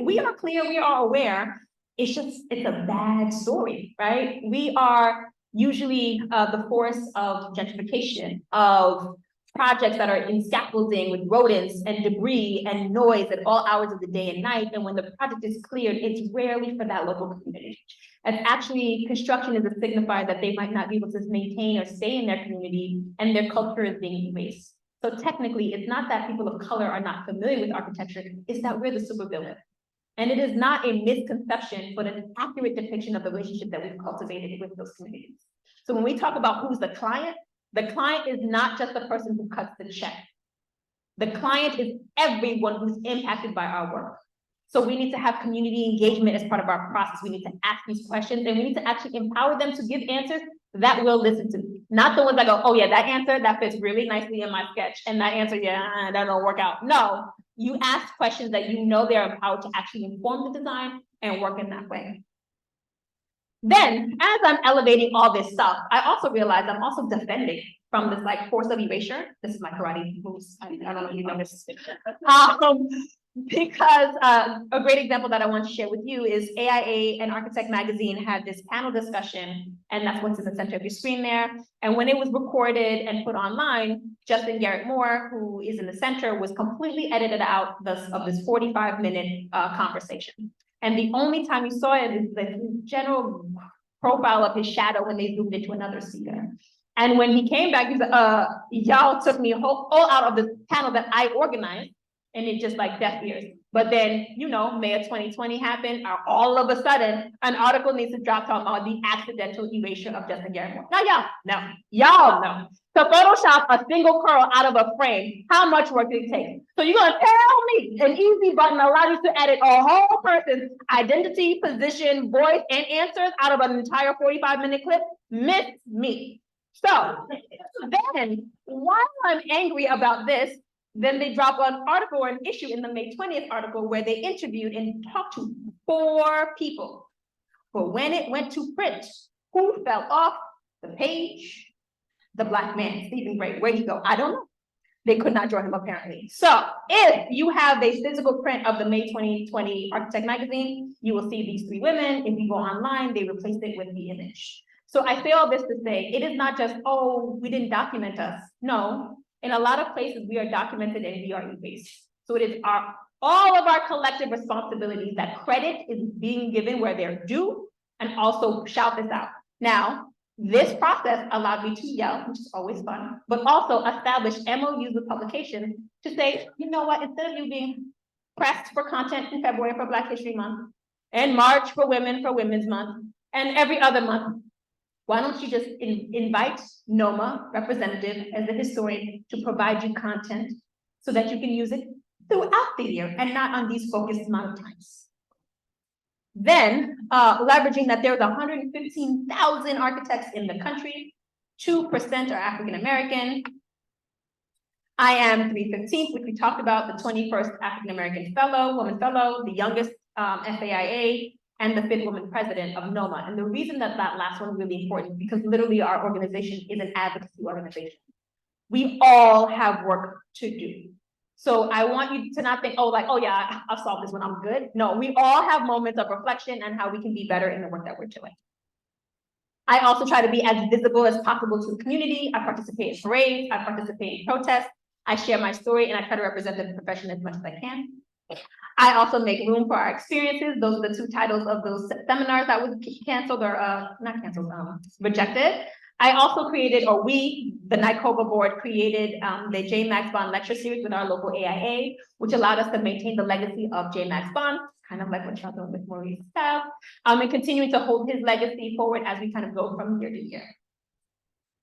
we are clear, we are aware. It's a bad story, right? We are usually the force of gentrification, of projects that are in scaffolding with rodents and debris and noise at all hours of the day and night. And when the project is cleared, it's rarely for that local community. And actually, construction is a signifier that they might not be able to maintain or stay in their community, and their culture is being erased. So technically, it's not that people of color are not familiar with architecture, it's that we're the supervillain. And it is not a misconception, but an accurate depiction of the relationship that we've cultivated with those communities. So when we talk about who's the client is not just the person who cuts the check. The client is everyone who's impacted by our work. So we need to have community engagement as part of our process. We need to ask these questions, and we need to actually empower them to give answers that we'll listen to. Not the ones that go, oh yeah, that answer, that fits really nicely in my sketch. And that answer, yeah, that don't work out. No, you ask questions that you know they're empowered to actually inform the design and work in that way. Then, as I'm elevating all this stuff, I also realize I'm also defending from this like force of erasure. This is my karate moves. I don't know if you know this. Because a great example that I want to share with you is AIA and Architect Magazine had this panel discussion, and that's what's in the center of your screen there. And when it was recorded and put online, Justin Garrett Moore, who is in the center, was completely edited out of this 45-minute conversation. And the only time you saw it is the general profile of his shadow when they zoomed into another speaker. And when he came back, he said, y'all took me all out of the panel that I organized, and it just like deaf ears. But then, you know, May of 2020 happened, all of a sudden, an article needs to drop talking about the accidental erasure of Justin Garrett Moore. Now, y'all know. To Photoshop a single curl out of a frame, how much work did it take? So you're gonna tell me an easy button allows you to edit a whole person's identity, position, voice, and answers out of an entire 45-minute clip? Miss me. So then, while I'm angry about this, then they drop an article or an issue in the May 20th article where they interviewed and talked to 4 people. But when it went to print, who fell off the page? The Black man, Stephen Gray. Where'd he go? I don't know. They could not draw him apparently. So if you have a physical print of the May 2020 Architect magazine, you will see these 3 women. If you go online, they replaced it with the image. So I say all this to say, it is not just, oh, we didn't document us. No, in a lot of places, we are documented and we are erased. So it is all of our collective responsibilities that credit is being given where they're due, and also shout this out. Now, this process allowed me to yell, which is always fun, but also establish MOUs with publications to say, you know what, instead of you being pressed for content in February for Black History Month, and March for Women for Women's Month, and every other month, why don't you just invite NOMA representative as a historian to provide you content so that you can use it throughout the year and not on these focused amount of times. Then, leveraging that there's 115,000 architects in the country, 2% are African-American. I am 315th, which we talked about, the 21st African-American fellow, woman fellow, the youngest FAIA, and the 5th woman president of NOMA. And the reason that that last one is really important, because literally our organization is an advocacy organization. We all have work to do. So I want you to not think, oh, like, oh yeah, I've solved this one, I'm good. No, we all have moments of reflection and how we can be better in the work that we're doing. I also try to be as visible as possible to the community. I participate in parades, I participate in protests, I share my story, and I try to represent the profession as much as I can. I also make room for our experiences. Those are the 2 titles of those seminars that was canceled or not canceled, rejected. I also created, or we, the NICOVA board, created the J. Max Bond lecture series with our local AIA, which allowed us to maintain the legacy of J. Max Bond, kind of like what y'all doing with Maurice Style, and continuing to hold his legacy forward as we kind of go from year to year.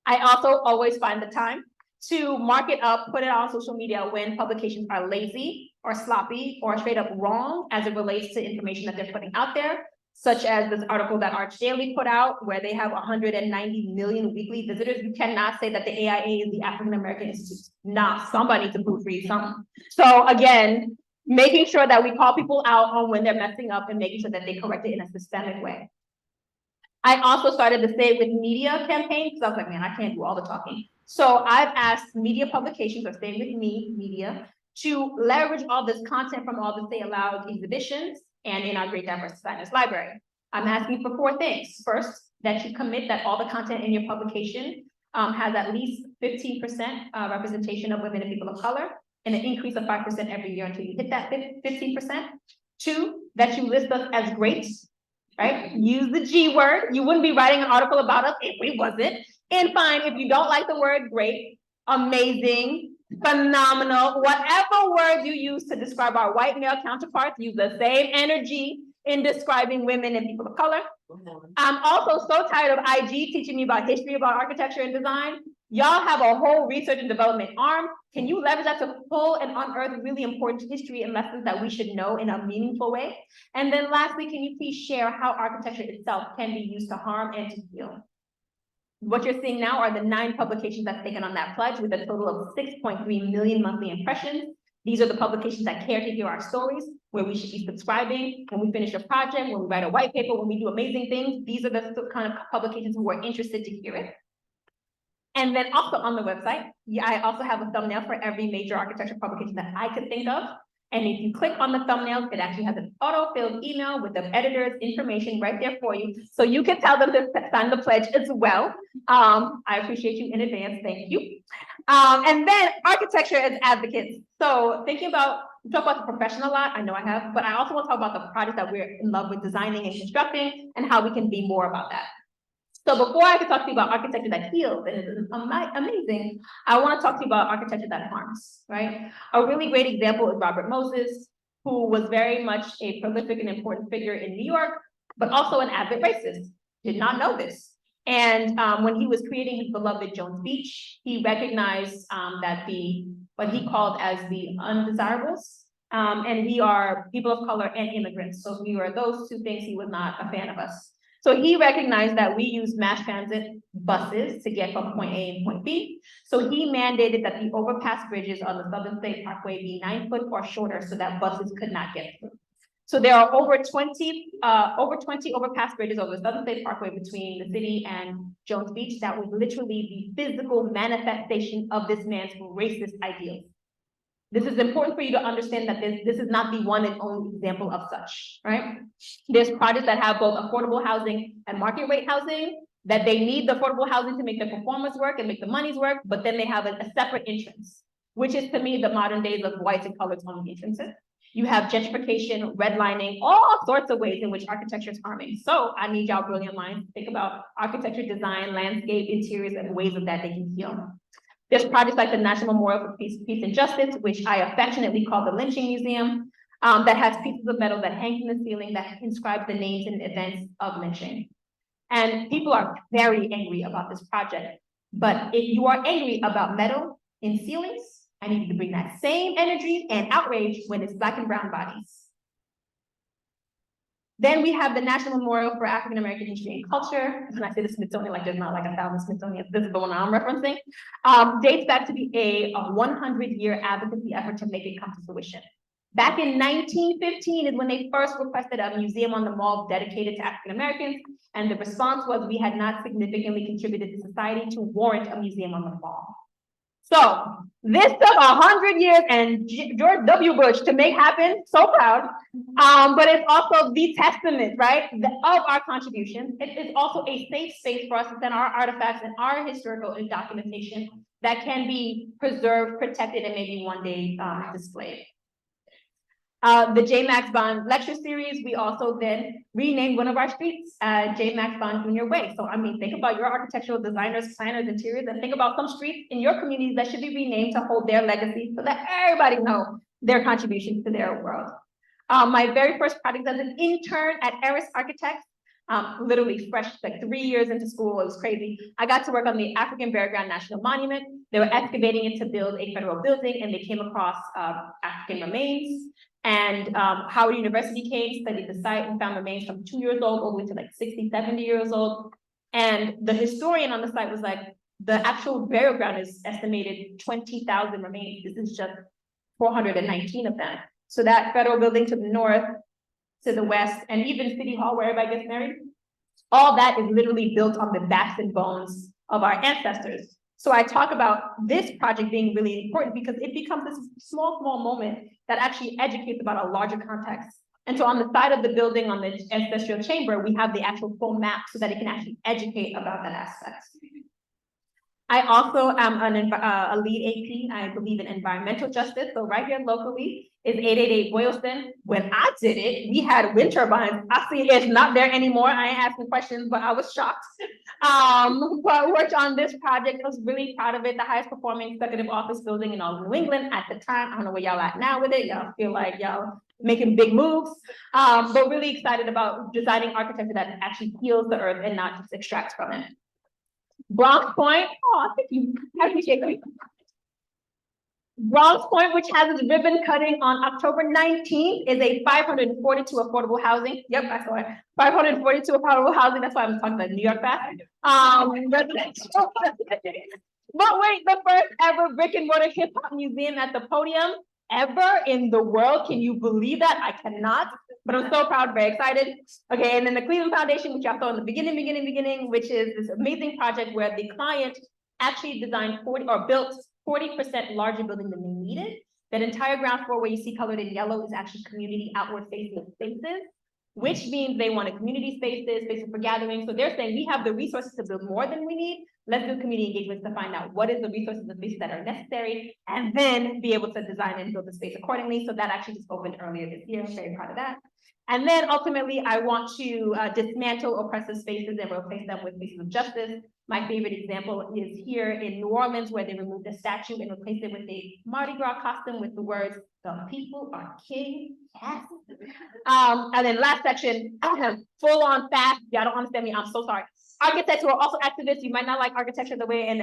I also always find the time to mark it up, put it on social media when publications are lazy or sloppy or straight up wrong as it relates to information that they're putting out there, such as this article that Arch Daily put out where they have 190 million weekly visitors. You cannot say that the AIA is the African American Institute. Nah, somebody needs to proofread something. So again, making sure that we call people out on when they're messing up and making sure that they correct it in a systemic way. I also started the Stay With Media campaign because I was like, man, I can't do all the talking. So I've asked media publications or Stay With Me media to leverage all this content from all the Stay Aloud exhibitions and in our Great Diverse Designers Library. I'm asking for 4 things. First, that you commit that all the content in your publication has at least 15% representation of women and people of color, and an increase of 5% every year until you hit that 15%. 2, that you list us as great, right? Use the G word. You wouldn't be writing an article about us if we wasn't. And fine, if you don't like the word great, amazing, phenomenal, whatever word you use to describe our white male counterparts, use the same energy in describing women and people of color. I'm also so tired of IG teaching me about history, about architecture and design. Y'all have a whole research and development arm. Can you leverage that to pull and unearth really important history and lessons that we should know in a meaningful way? And then lastly, can you please share how architecture itself can be used to harm and to heal? What you're seeing now are the 9 publications that's taken on that pledge with a total of 6.3 million monthly impressions. These are the publications that care to hear our stories, where we should be subscribing when we finish a project, when we write a white paper, when we do amazing things. These are the kind of publications who are interested to hear it. And then also on the website, I also have a thumbnail for every major architecture publication that I could think of. And if you click on the thumbnails, it actually has an auto-filled email with the editor's information right there for you. So you can tell them to sign the pledge as well. I appreciate you in advance. Thank you. And then architecture as advocates. So thinking about, we talk about the profession a lot, I know I have, but I also want to talk about the project that we're in love with designing and constructing and how we can be more about that. So before I can talk to you about architecture that heals, and it is amazing, I want to talk to you about architecture that harms, right? A really great example is Robert Moses, who was very much a prolific and important figure in New York, but also an avid racist. Did not know this. And when he was creating his beloved Jones Beach, he recognized that what he called as the undesirables, and we are people of color and immigrants. So we were those 2 things, he was not a fan of us. So he recognized that we use mass transit buses to get from point A and point B. So he mandated that the overpass bridges on the Southern State Parkway be 9 foot or shorter so that buses could not get through. So there are over 20 overpass bridges over the Southern State Parkway between the city and Jones Beach that was literally the physical manifestation of this man's racist ideals. This is important for you to understand that this is not the one and only example of such, right? There's projects that have both affordable housing and market rate housing, that they need the affordable housing to make the performance work and make the monies work, but then they have a separate entrance, which is to me the modern days of whites and colors only entrances. You have gentrification, redlining, all sorts of ways in which architecture is harming. So I need y'all brilliant minds to think about architecture, design, landscape, interiors, and ways of that they can heal. There's projects like the National Memorial for Peace and Justice, which I affectionately call the Lynching Museum, that has pieces of metal that hang from the ceiling that inscribe the names and events of lynching. And people are very angry about this project. But if you are angry about metal in ceilings, I need you to bring that same energy and outrage when it's Black and brown bodies. Then we have the National Memorial for African American History and Culture. When I say the Smithsonian, like there's not like 1,000 Smithsonian, this is the one I'm referencing. Dates back to be a 100-year advocacy effort to make it come to fruition. Back in 1915 is when they first requested a museum on the mall dedicated to African Americans, and the response was we had not significantly contributed to society to warrant a museum on the mall. So this took 100 years and George W. Bush to make happen, so proud. But it's also the testament, right, of our contribution. It is also a safe space for us to send our artifacts and our historical documentation that can be preserved, protected, and maybe one day displayed. The J. Max Bond lecture series, we also then renamed one of our streets J. Max Bond Jr. Way. So I mean, think about your architectural designers, planners, interiors, and think about some streets in your communities that should be renamed to hold their legacy so that everybody knows their contributions to their world. My very first project as an intern at Eris Architects, literally fresh, like 3 years into school, it was crazy. I got to work on the African Burial Ground National Monument. They were excavating it to build a federal building, and they came across African remains. And Howard University came, studied the site, and found remains from 2 years old all the way to like 60, 70 years old. And the historian on the site was like, the actual burial ground is estimated 20,000 remains. This is just 419 of them. So that federal building to the north, to the west, and even City Hall, where everybody gets married, all that is literally built on the backs and bones of our ancestors. So I talk about this project being really important because it becomes this small moment that actually educates about a larger context. And so on the side of the building, on the ancestral chamber, we have the actual full map so that it can actually educate about that aspect. I also am a lead AP, I believe in environmental justice. So right here locally is 888 Boylston. When I did it, we had wind turbines. I see it's not there anymore. I ain't asking questions, but I was shocked. But I worked on this project. I was really proud of it. The highest performing executive office building in all of New England at the time. I don't know where y'all at now with it. Y'all feel like y'all making big moves. But really excited about designing architecture that actually heals the earth and not just extracts from it. Bronx Point, oh, thank you, I appreciate it. Bronx Point, which has its ribbon cutting on October 19th, is a 542 affordable housing. Yep, I saw it. 542 affordable housing. That's why I'm talking about New York back. Residential. But wait, the first ever brick and mortar hip hop museum at the podium ever in the world. Can you believe that? I cannot. But I'm so proud, very excited. Okay, and then the Cleveland Foundation, which I saw in the beginning, which is this amazing project where the client actually designed 40 or built 40% larger building than they needed. That entire ground floor where you see colored in yellow is actually community outward facing spaces, which means they wanted community spaces, spaces for gatherings. So they're saying we have the resources to build more than we need. Let's do community engagements to find out what is the resources and spaces that are necessary, and then be able to design and build the space accordingly. So that actually just opened earlier this year. I'm very proud of that. And then ultimately, I want to dismantle oppressive spaces and replace them with spaces of justice. My favorite example is here in New Orleans, where they removed a statue and replaced it with a Mardi Gras costume with the words, "The people are king." Yes. And then last section, full on fast. Y'all don't understand me, I'm so sorry. Architects who are also activists, you might not like architecture the way and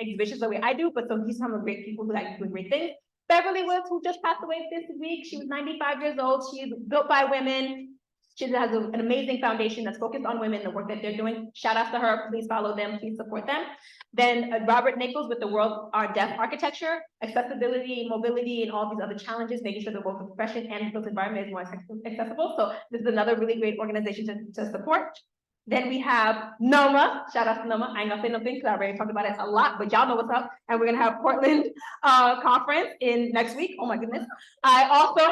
exhibitions the way I do, but so these are some great people who like doing great things. Beverly Woods, who just passed away this week, she was 95 years old. She is built by women. She has an amazing foundation that's focused on women, the work that they're doing. Shout out to her. Please follow them. Please support them. Then Robert Nichols with the World Are Deaf Architecture, accessibility, mobility, and all these other challenges, making sure the local profession and the built environment is more accessible. So this is another really great organization to support. Then we have NOMA, shout out to NOMA. I ain't gonna say nothing because I already talked about it a lot, but y'all know what's up. And we're gonna have Portland conference in next week. Oh my goodness. I also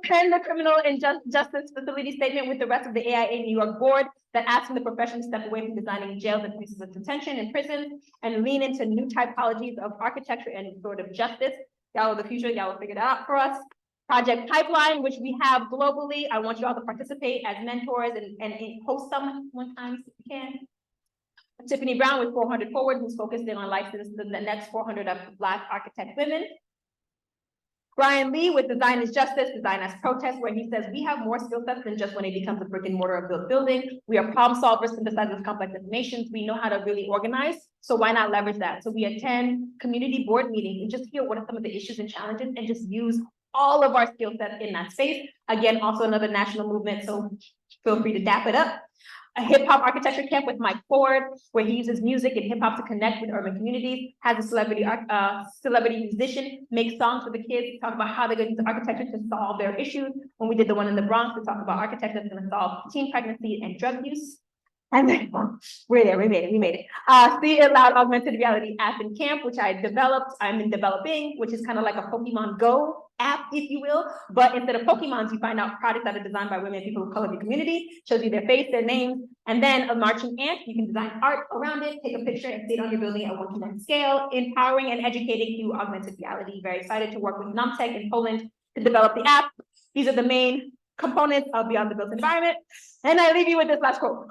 penned the criminal and justice facility statement with the rest of the AIA New York board that asking the profession to step away from designing jails and places of detention and prisons and lean into new typologies of architecture and restorative justice. Y'all are the future, y'all will figure that out for us. Project Pipeline, which we have globally. I want you all to participate as mentors and host some one time if you can. Tiffany Brown with 400 Forward, who's focused in on license the next 400 of Black architect women. Brian Lee with Design is Justice, Design as Protest, where he says we have more skill sets than just when it becomes a brick and mortar of built building. We are problem solvers, synthesizers, complex informations. We know how to really organize. So why not leverage that? So we attend community board meetings and just hear what are some of the issues and challenges and just use all of our skill sets in that space. Again, also another national movement, so feel free to dap it up. A hip hop architecture camp with Mike Ford, where he uses music and hip hop to connect with urban communities, has a celebrity musician make songs for the kids, talk about how they're going to use architecture to solve their issues. When we did the one in the Bronx, we talked about architecture that's going to solve teen pregnancy and drug use. And then we're there, we made it. See It Loud Augmented Reality app and camp, which I developed, I'm in developing, which is kind of like a Pokemon Go app, if you will. But instead of Pokemons, you find out products that are designed by women, people of color in the community, shows you their face, their names, and then a marching ant. You can design art around it, take a picture and see it on your building at 1:1 scale, empowering and educating through augmented reality. Very excited to work with Namtech in Poland to develop the app. These are the main components of Beyond the Built Environment. And I leave you with this last quote.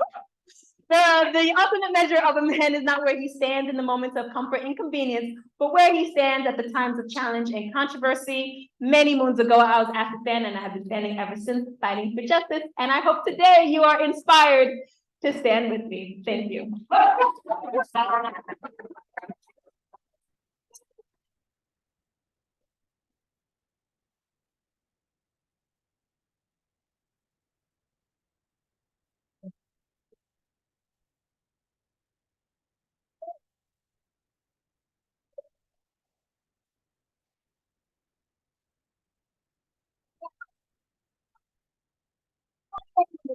The ultimate measure of a man is not where he stands in the moments of comfort and convenience, but where he stands at the times of challenge and controversy. Many moons ago, I was asked to stand, and I have been standing ever since, fighting for justice. And I hope today you are inspired to stand with me. Thank you.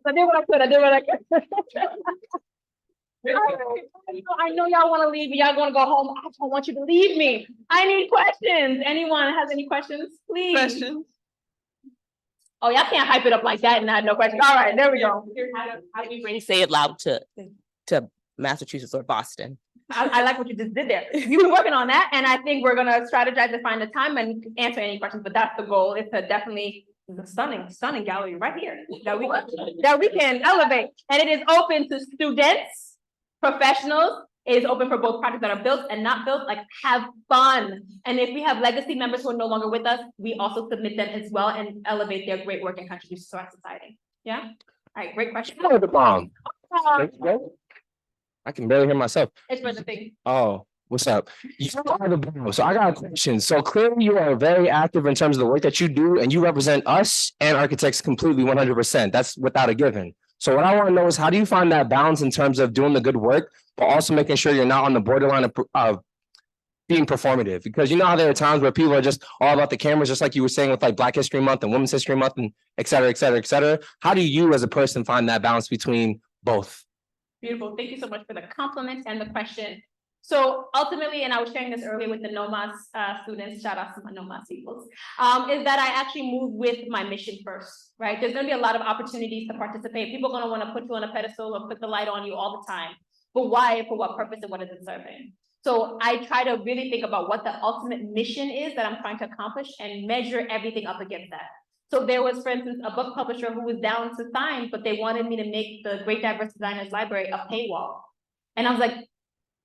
I did what I could. I know y'all want to leave, y'all going to go home. I don't want you to leave me. I need questions. Anyone has any questions, please? Questions? Oh, y'all can't hype it up like that and not no questions. All right, there we go. How do we bring Say It Loud to Massachusetts or Boston? I like what you just did there. You've been working on that, and I think we're gonna strategize to find the time and answer any questions, but that's the goal, is to definitely the stunning gallery right here that we can elevate. And it is open to students, professionals. It is open for both projects that are built and not built. Like, have fun. And if we have legacy members who are no longer with us, we also submit them as well and elevate their great work and contributions to our society. Yeah. All right, great question. Hello, the bomb. I can barely hear myself. It's for the thing. Oh, what's up? You are the bomb. So I got a question. So clearly you are very active in terms of the work that you do, and you represent us and architects completely 100%. That's without a given. So what I want to know is, how do you find that balance in terms of doing the good work, but also making sure you're not on the borderline of being performative? Because you know how there are times where people are just all about the cameras, just like you were saying with like Black History Month and Women's History Month and et cetera, et cetera, et cetera. How do you as a person find that balance between both? Beautiful. Thank you so much for the compliment and the question. So ultimately, and I was sharing this earlier with the NOMAS students, shout out to my NOMAS peoples, is that I actually move with my mission first, right? There's going to be a lot of opportunities to participate. People are going to want to put you on a pedestal or put the light on you all the time. But why? For what purpose and what is it serving? So I try to really think about what the ultimate mission is that I'm trying to accomplish and measure everything up against that. So there was, for instance, a book publisher who was down to sign, but they wanted me to make the Great Diverse Designers Library a paywall. And I was like,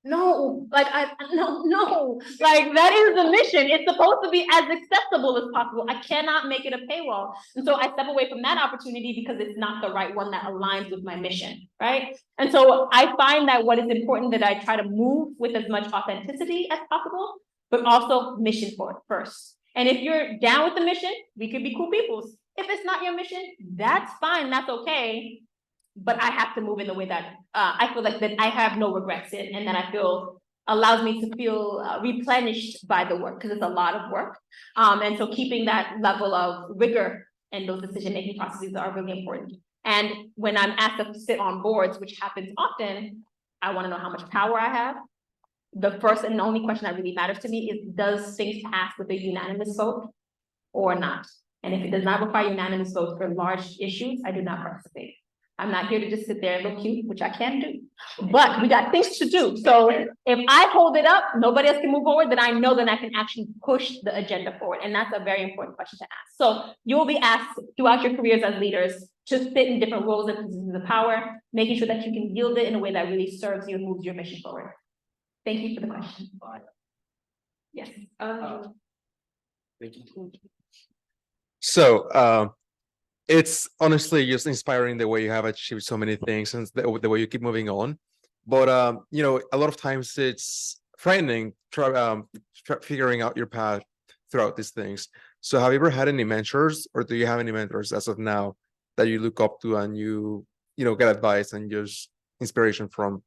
no, like, no, like, that is the mission. It's supposed to be as accessible as possible. I cannot make it a paywall. And so I step away from that opportunity because it's not the right one that aligns with my mission, right? And so I find that what is important, that I try to move with as much authenticity as possible, but also mission for it first. And if you're down with the mission, we could be cool peoples. If it's not your mission, that's fine, that's okay. But I have to move in the way that I feel like that I have no regrets in, and that I feel allows me to feel replenished by the work, because it's a lot of work. And so keeping that level of rigor in those decision-making processes are really important. And when I'm asked to sit on boards, which happens often, I want to know how much power I have. The first and only question that really matters to me is, does things pass with a unanimous vote or not? And if it does not require unanimous votes for large issues, I do not participate. I'm not here to just sit there and look cute, which I can do, but we got things to do. So if I hold it up, nobody else can move forward, then I know that I can actually push the agenda forward. And that's a very important question to ask. So you will be asked throughout your careers as leaders to sit in different roles and positions of power, making sure that you can yield it in a way that really serves you and moves your mission forward. Thank you for the question. Yes. Thank you. So, it's honestly just inspiring the way you have achieved so many things and the way you keep moving on. But you know, a lot of times it's frightening figuring out your path throughout these things. So have you ever had any mentors, or do you have any mentors as of now that you look up to and you get advice and just inspiration from?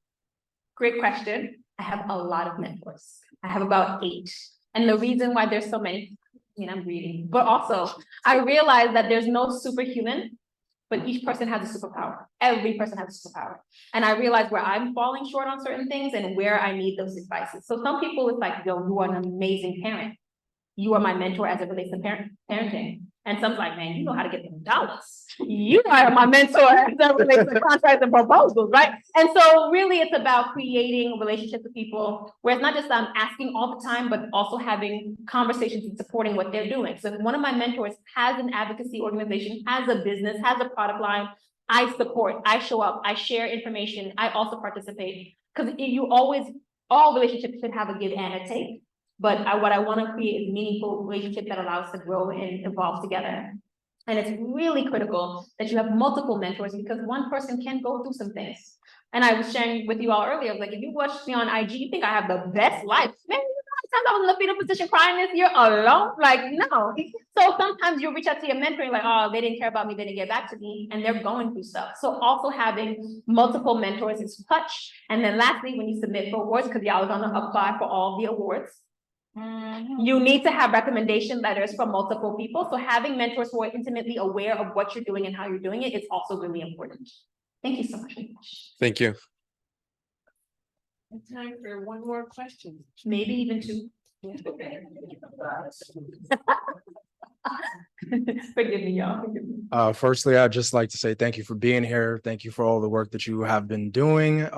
Great question. I have a lot of mentors. I have about 8. And the reason why there's so many, I'm reading, but also I realize that there's no superhuman, but each person has a superpower. Every person has a superpower. And I realize where I'm falling short on certain things and where I need those advices. So some people, it's like, yo, you are an amazing parent. You are my mentor as it relates to parenting. And some's like, man, you know how to get them dollars. You are my mentor as it relates to contracts and proposals, right? And so really it's about creating relationships with people where it's not just asking all the time, but also having conversations and supporting what they're doing. So if one of my mentors has an advocacy organization, has a business, has a product line, I support, I show up, I share information, I also participate. Because all relationships should have a give and a take. But what I want to create is meaningful relationships that allow us to grow and evolve together. And it's really critical that you have multiple mentors, because one person can go through some things. And I was sharing with you all earlier, like, if you watch me on IG, you think I have the best life. Man, you know how many times I was in the fetal position crying this year alone? Like, no. So sometimes you reach out to your mentor and like, oh, they didn't care about me, they didn't get back to me, and they're going through stuff. So also having multiple mentors is clutch. And then lastly, when you submit for awards, because y'all are going to apply for all the awards, you need to have recommendation letters from multiple people. So having mentors who are intimately aware of what you're doing and how you're doing it is also really important. Thank you so much. Thank you. Time for one more question. Maybe even 2. Forgive me, y'all. Forgive me. Firstly, I'd just like to say thank you for being here. Thank you for all the work that you have been doing.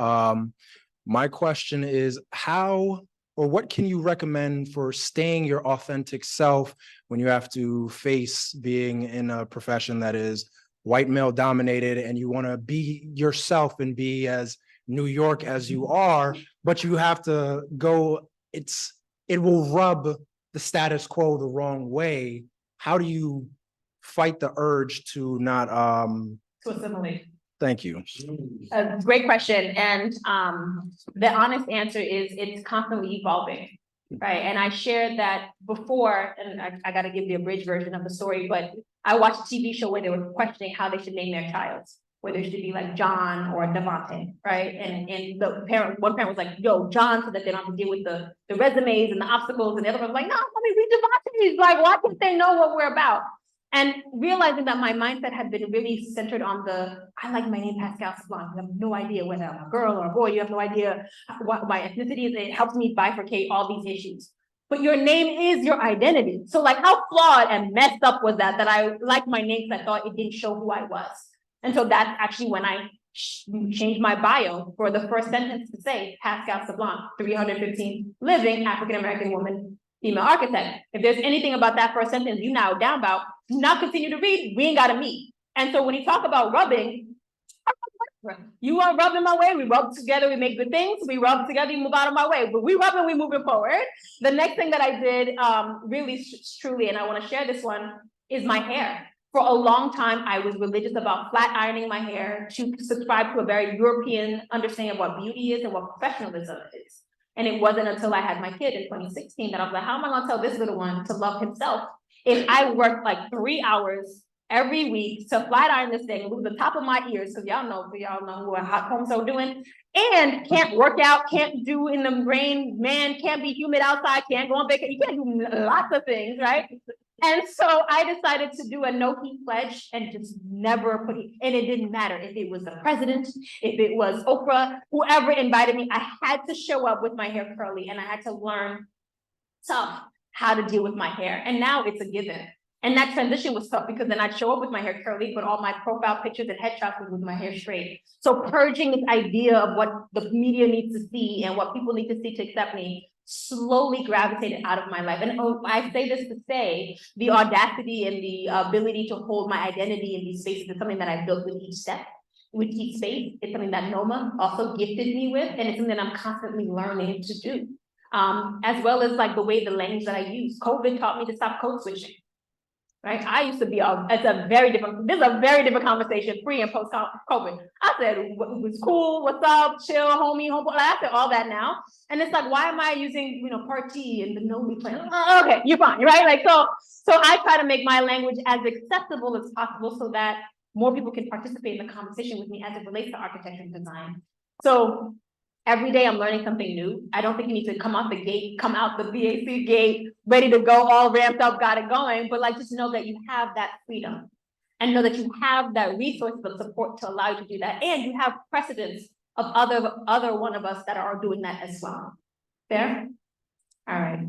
My question is, how or what can you recommend for staying your authentic self when you have to face being in a profession that is white male dominated, and you want to be yourself and be as New York as you are, but you have to go, it will rub the status quo the wrong way. How do you fight the urge to not To assimilate. Thank you. Great question. And the honest answer is it's constantly evolving, right? And I shared that before, and I got to give the abridged version of the story, but I watched a TV show where they were questioning how they should name their child, whether it should be like John or Devontae, right? And one parent was like, yo, John, so that they don't have to deal with the resumes and the obstacles. And the other one was like, no, let me read Devontae. Like, why can't they know what we're about? And realizing that my mindset had been really centered on I like my name Pascale Sablan. You have no idea whether I'm a girl or a boy. You have no idea what my ethnicity is. It helps me bifurcate all these issues. But your name is your identity. So like, how flawed and messed up was that I liked my name because I thought it didn't show who I was. And so that's actually when I changed my bio for the first sentence to say Pascale Sablan, 315 living African-American woman, female architect. If there's anything about that first sentence you now down about, do not continue to read, we ain't gotta meet. And so when you talk about rubbing, you are rubbing my way, we rub together, we make good things, we rub together, you move out of my way, but we rubbing, we moving forward. The next thing that I did really truly, and I wanna share this one, is my hair. For a long time, I was religious about flat ironing my hair to subscribe to a very European understanding of what beauty is and what professionalism is. And it wasn't until I had my kid in 2016 that I was like, how am I gonna tell this little one to love himself if I work like 3 hours every week to flat iron this thing, move the top of my ears, so y'all know who a hot combs are doing, and can't work out, can't do in the rain, man, can't be humid outside, can't go on vacation, you can't do lots of things, right? And so I decided to do a no heat pledge and just never put heat. And it didn't matter if it was the president, if it was Oprah, whoever invited me, I had to show up with my hair curly and I had to learn tough how to deal with my hair. And now it's a given. And that transition was tough because then I'd show up with my hair curly, but all my profile pictures and headshots was with my hair straight. So purging this idea of what the media needs to see and what people need to see to accept me slowly gravitated out of my life. And I say this to say the audacity and the ability to hold my identity in these spaces is something that I built with each step, with each space. It's something that Noma also gifted me with, and it's something that I'm constantly learning to do. As well as like the way the language that I use. COVID taught me to stop code switching. Right? I used to be this is a very different conversation pre and post COVID. I said, it was cool, what's up, chill, homie, homeboy. I said all that now. And it's like, why am I using, part T and the no me plan? Okay, you're fine, right? Like, so I try to make my language as accessible as possible so that more people can participate in the conversation with me as it relates to architecture and design. So every day I'm learning something new. I don't think you need to come out the BAC gate, ready to go, all ramped up, got it going, but like just know that you have that freedom and know that you have that resource of support to allow you to do that. And you have precedents of other one of us that are doing that as well. Fair? All right.